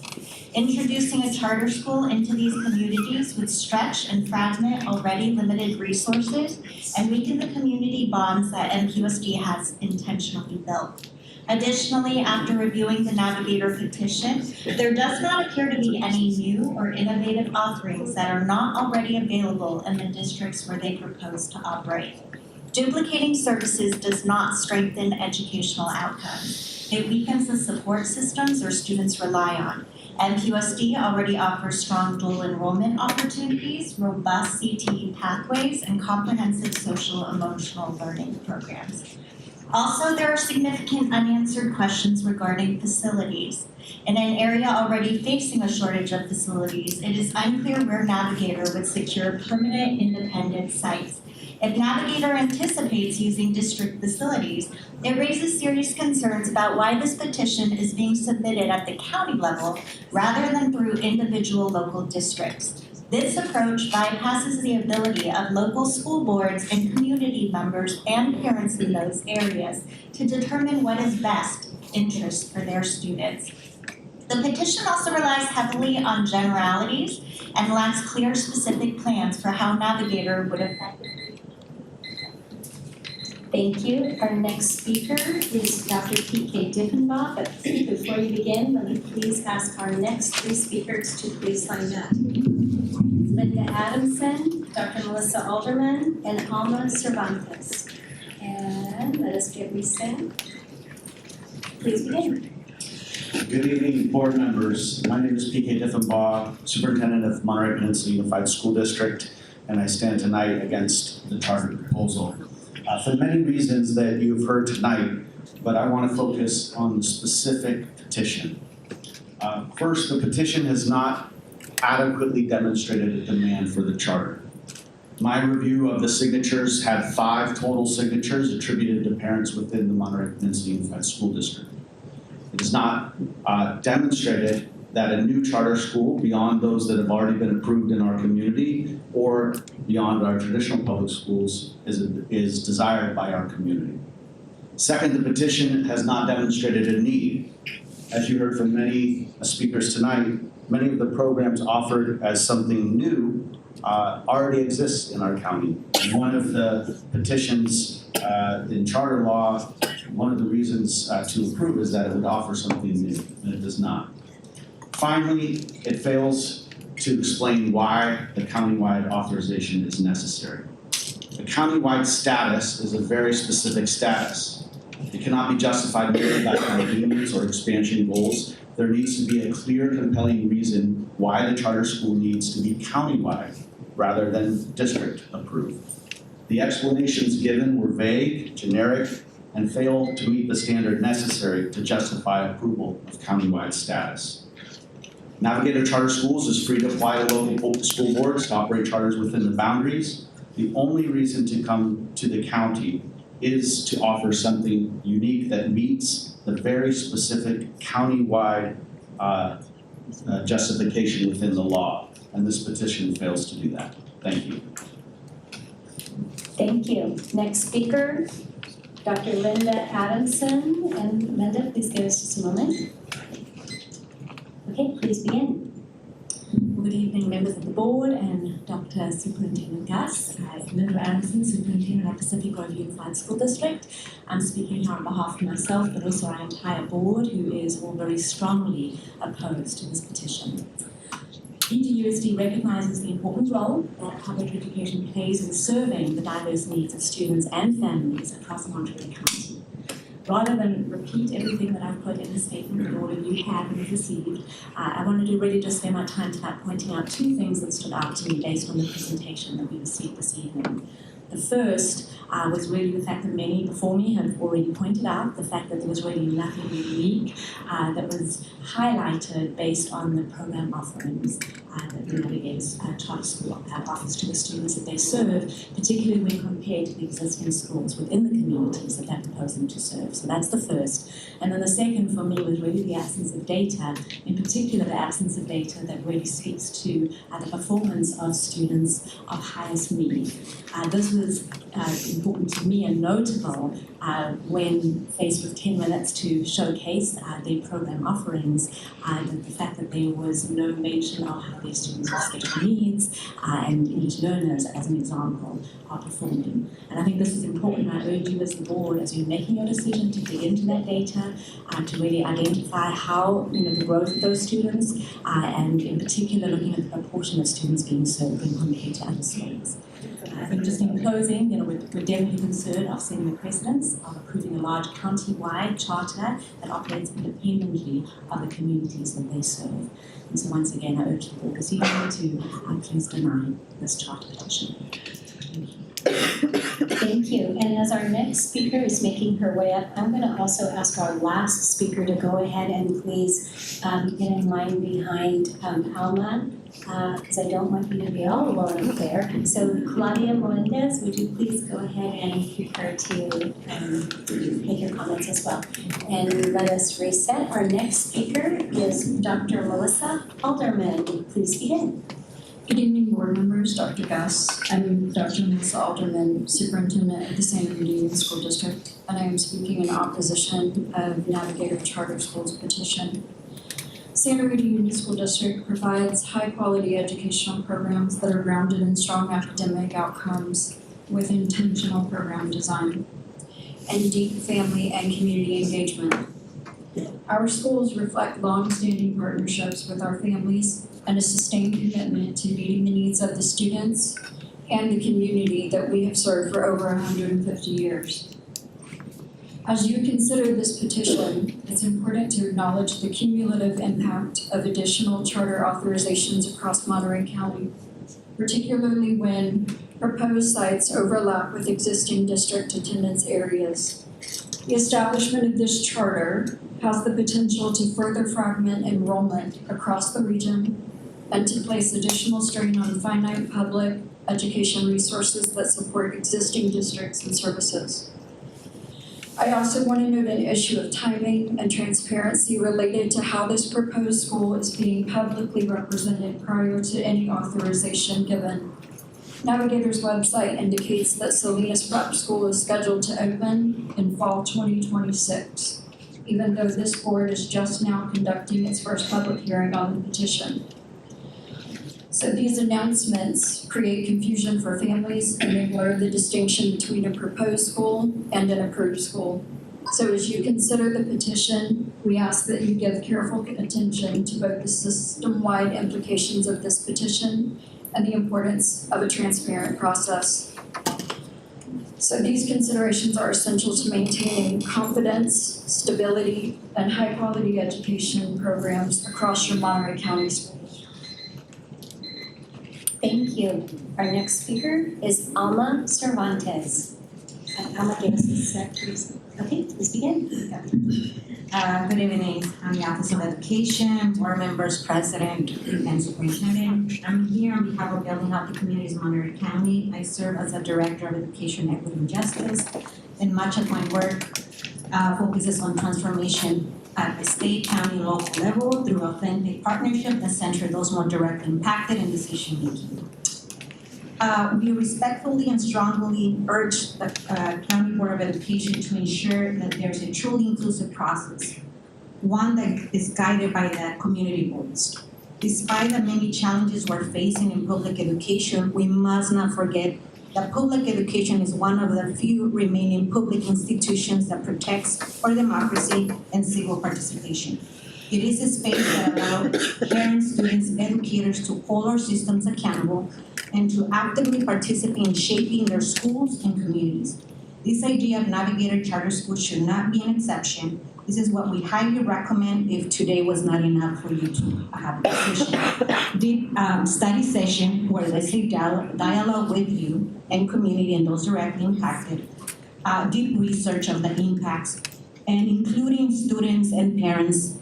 Introducing a charter school into these communities would stretch and fragment already limited resources and weaken the community bonds that MCOE has intentionally built. Additionally, after reviewing the Navigator petition, there does not appear to be any new or innovative offerings that are not already available in the districts where they propose to operate. Duplicating services does not strengthen educational outcomes. It weakens the support systems our students rely on. MCOE already offers strong dual enrollment opportunities, robust CTE pathways, and comprehensive social emotional learning programs. Also, there are significant unanswered questions regarding facilities. In an area already facing a shortage of facilities, it is unclear where Navigator would secure permanent independent sites. If Navigator anticipates using district facilities, it raises serious concerns about why this petition is being submitted at the county level rather than through individual local districts. This approach bypasses the ability of local school boards and community members and parents in those areas to determine what is best interest for their students. The petition also relies heavily on generalities and lacks clear specific plans for how Navigator would affect. Thank you. Our next speaker is Dr. P.K. Diffenbach. But before you begin, let me please ask our next three speakers to please line up. Linda Adamson, Dr. Melissa Alderman, and Alma Cervantes. And let us get reset. Please begin. Good evening, board members. My name is P.K. Diffenbach, Superintendent of Monterey Peninsula Unified School District, and I stand tonight against the charter proposal. For many reasons that you've heard tonight, but I want to focus on the specific petition. First, the petition has not adequately demonstrated a demand for the charter. My review of the signatures had 5 total signatures attributed to parents within the Monterey Peninsula Unified School District. It is not demonstrated that a new charter school beyond those that have already been approved in our community or beyond our traditional public schools is desired by our community. Second, the petition has not demonstrated a need. As you heard from many speakers tonight, many of the programs offered as something new already exists in our county. One of the petitions in charter law, one of the reasons to approve is that it would offer something new, and it does not. Finally, it fails to explain why the countywide authorization is necessary. The countywide status is a very specific status. It cannot be justified merely by convenience or expansion goals. There needs to be a clear, compelling reason why the charter school needs to be countywide. rather than district approved. The explanations given were vague, generic, and failed to meet the standard necessary to justify approval of countywide status. Navigator Charter Schools is free to apply to local school boards to operate charters within the boundaries. The only reason to come to the county is to offer something unique that meets the very specific countywide justification within the law. And this petition fails to do that. Thank you. Thank you. Next speaker, Dr. Linda Adamson. And Linda, please give us just a moment. Okay, please begin. Good evening, members of the board and Dr. Superintendent Gus. Linda Anderson, Superintendent of Pacific Grove Unified School District. I'm speaking here on behalf of myself, but also our entire board, who is all very strongly opposed to this petition. PGUSD recognizes the important role that public education plays in serving the diverse needs of students and families across Monterey County. Rather than repeat everything that I've put in the statement that all of you have and received, I wanted to really just spend my time tonight pointing out two things that stood out to me based on the presentation that we received this evening. The first was really the fact that many before me have already pointed out, the fact that there was really nothing unique that was highlighted based on the program offerings that the Navigators Charter School offers to the students that they serve, particularly when compared to the existing schools within the communities that they're proposing to serve. So that's the first. And then the second for me was really the absence of data, in particular the absence of data that really speaks to the performance of students of highest need. This was important to me and notable when faced with 10 minutes to showcase the program offerings, the fact that there was no mention of how these students with special needs and each learners, as an example, are performing. And I think this is important. I urge you as the board, as you're making your decision, to dig into that data, to really identify how the growth of those students, and in particular looking at the proportion of students being served when compared to other schools. I think just in closing, we're definitely concerned of setting the precedence of approving a large county-wide charter that operates independently of the communities that they serve. And so once again, I urge the board this evening to please deny this charter petition. Thank you. And as our next speaker is making her way up, I'm going to also ask our last speaker to go ahead and please get in line behind Alma, because I don't want you to be all alone up there. So Claudia Melendez, would you please go ahead and prepare to make your comments as well. And let us reset. Our next speaker is Dr. Melissa Alderman. Please begin. Good evening, board members, Dr. Gus. I'm Dr. Melissa Alderman, Superintendent of the Santa Rita Union School District, and I am speaking in opposition of Navigator Charter Schools petition. Santa Rita Union School District provides high-quality educational programs that are grounded in strong academic outcomes with intentional program design and deep family and community engagement. Our schools reflect long-standing partnerships with our families and a sustained commitment to meeting the needs of the students and the community that we have served for over 150 years. As you consider this petition, it's important to acknowledge the cumulative impact of additional charter authorizations across Monterey County, particularly when proposed sites overlap with existing district attendance areas. The establishment of this charter has the potential to further fragment enrollment across the region and to place additional strain on finite public education resources that support existing districts and services. I also want to note an issue of timing and transparency related to how this proposed school is being publicly represented prior to any authorization given. Navigator's website indicates that Salinas Prep School is scheduled to open in fall 2026, even though this board is just now conducting its first public hearing on the petition. So these announcements create confusion for families and they blur the distinction between a proposed school and an approved school. So as you consider the petition, we ask that you give careful attention to both the system-wide implications of this petition and the importance of a transparent process. So these considerations are essential to maintaining confidence, stability, and high-quality education programs across your Monterey County schools. Thank you. Our next speaker is Alma Cervantes. Alma, give us a sec, please. Okay, please begin. Good evening. I'm the Office of Education, board members, president, and superintendent. I'm here on behalf of Building Healthy Communities in Monterey County. I serve as a director of education, equity, and justice, and much of my work focuses on transformation at the state, county, local level through authentic partnership that center those more directly impacted in decision making. We respectfully and strongly urge the County Board of Education to ensure that there's a truly inclusive process, one that is guided by the community voice. Despite the many challenges we're facing in public education, we must not forget that public education is one of the few remaining public institutions that protects our democracy and civil participation. It is a space that allows parents, students, educators to hold our systems accountable and to actively participate in shaping their schools and communities. This idea of Navigator Charter Schools should not be an exception. This is what we highly recommend if today was not enough for you to have a session. Deep study session where there's a dialogue with you and community and those directly impacted. Deep research of the impacts and including students and parents'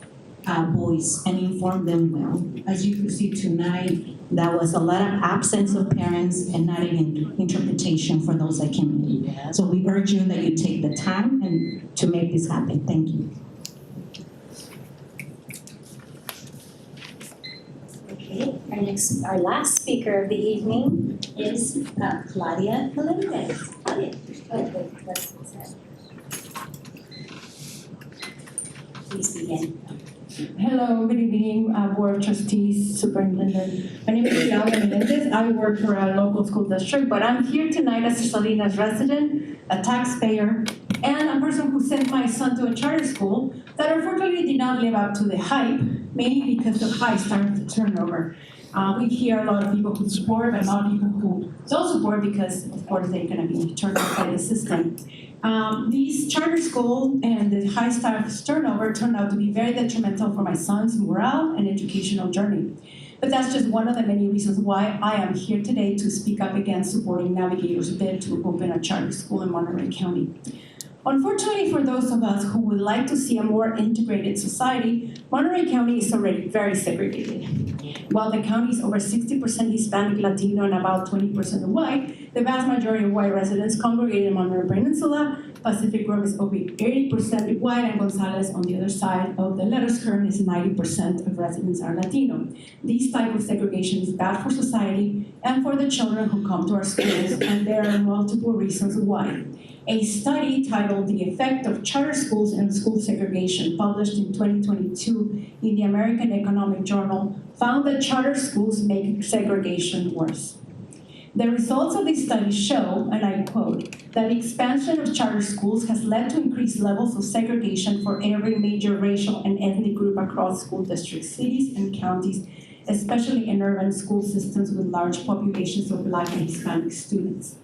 voice and inform them well. As you could see tonight, there was a lot of absence of parents and not even interpretation for those that came in. So we urge you that you take the time and to make this happen. Thank you. Okay, our last speaker of the evening is Claudia Melendez. Claudia, please begin. Hello, good evening, Board of Trustees, Superintendent. My name is Claudia Melendez. I work for a local school district, but I'm here tonight as a Salinas resident, a taxpayer, and a person who sent my son to a charter school that unfortunately did not live up to the hype, mainly because of high staff turnover. We hear a lot of people who support, but not people who don't support because, of course, they're going to be turned off by the system. These charter schools and the high staff turnover turned out to be very detrimental for my son's morale and educational journey. But that's just one of the many reasons why I am here today to speak up against supporting Navigator's bid to open a charter school in Monterey County. Unfortunately, for those of us who would like to see a more integrated society, Monterey County is already very segregated. While the county is over 60% Hispanic, Latino, and about 20% white, the vast majority of white residents congregate in Monterey Peninsula. Pacific Grove is over 80% white, and Gonzales, on the other side of the letters curve, is 90% of residents are Latino. This type of segregation is bad for society and for the children who come to our schools, and there are multiple reasons why. A study titled The Effect of Charter Schools and School Segregation, published in 2022 in the American Economic Journal, found that charter schools make segregation worse. The results of this study show, and I quote, that the expansion of charter schools has led to increased levels of segregation for every major racial and ethnic group across school districts, cities, and counties, especially in urban school systems with large populations of Black and Hispanic students.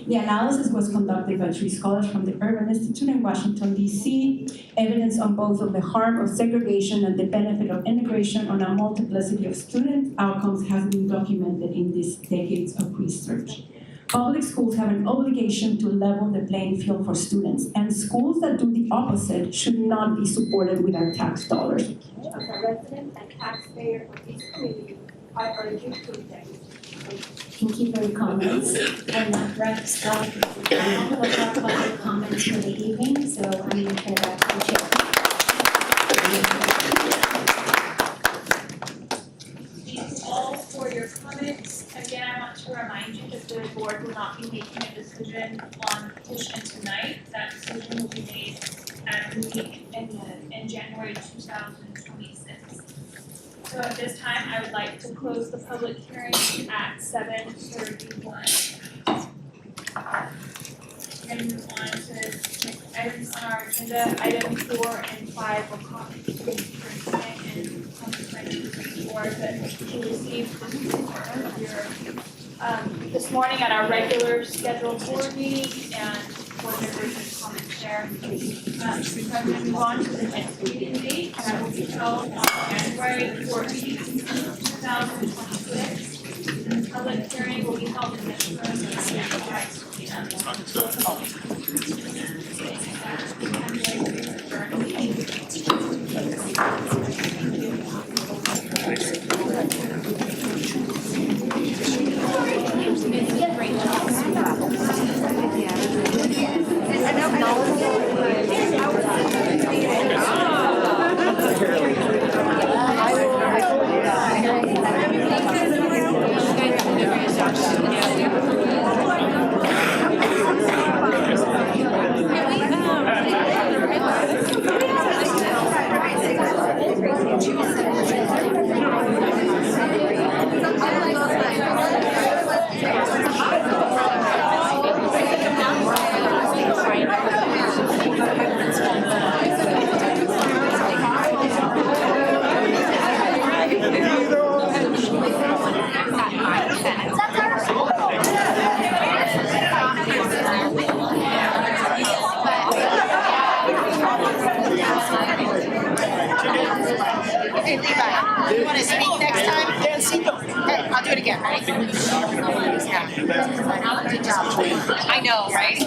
The analysis was conducted by 3 scholars from the Urban Institute in Washington, D.C. Evidence on both of the harm of segregation and the benefit of integration on a multiplicity of student outcomes has been documented in these decades of research. Public schools have an obligation to level the playing field for students, and schools that do the opposite should not be supported with our tax dollars. As a resident and taxpayer of this community, I urge you to reject. Thank you for your comments. And that wraps up all of the public comments for the evening, so I'm going to turn it back to the chair. Thank you all for your comments. Again, I want to remind you that the board will not be making a decision on the petition tonight. That decision will be made at a meeting in January 2026. So at this time, I would like to close the public hearing at 7:31. And move on to next items on our agenda. Item 4 and 5 will comments from the superintendent and consequences board that we received this morning at our regular scheduled board meeting, and board members and comments there. So I'm going to move on to the next meeting date, that will be held on January 14th, 2026. public hearing will be held in this Okay, Levi, you wanna speak next time? Okay, I'll do it again, ready? Good job. I know, right?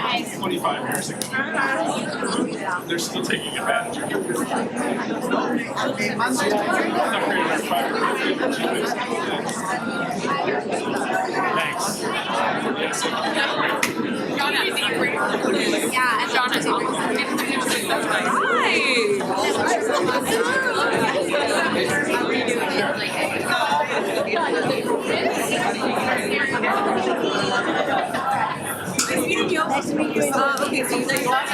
I 25 years ago. They're still taking advantage of it. Thanks. Yeah, and John is Nice to meet you. Okay, so you like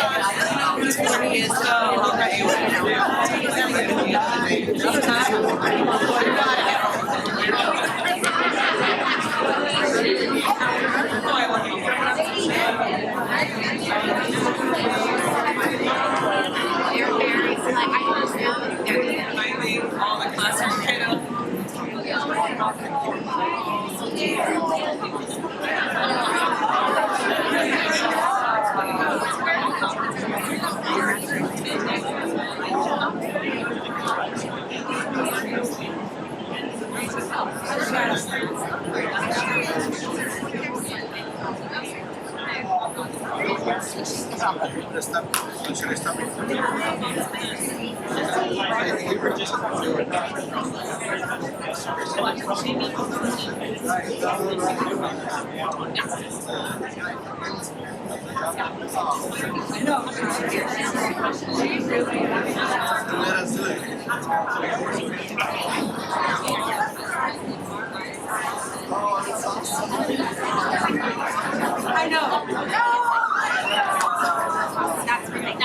all the classroom kind of. I know. That's perfect.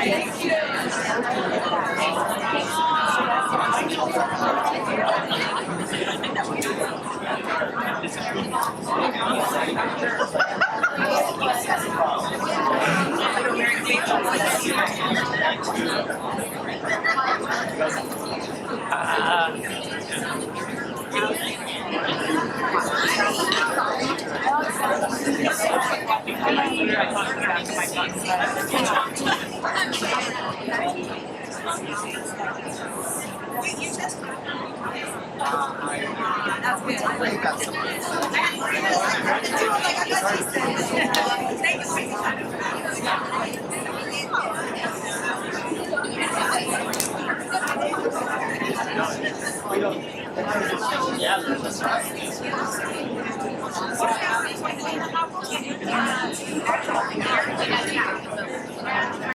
Thank you. Yeah.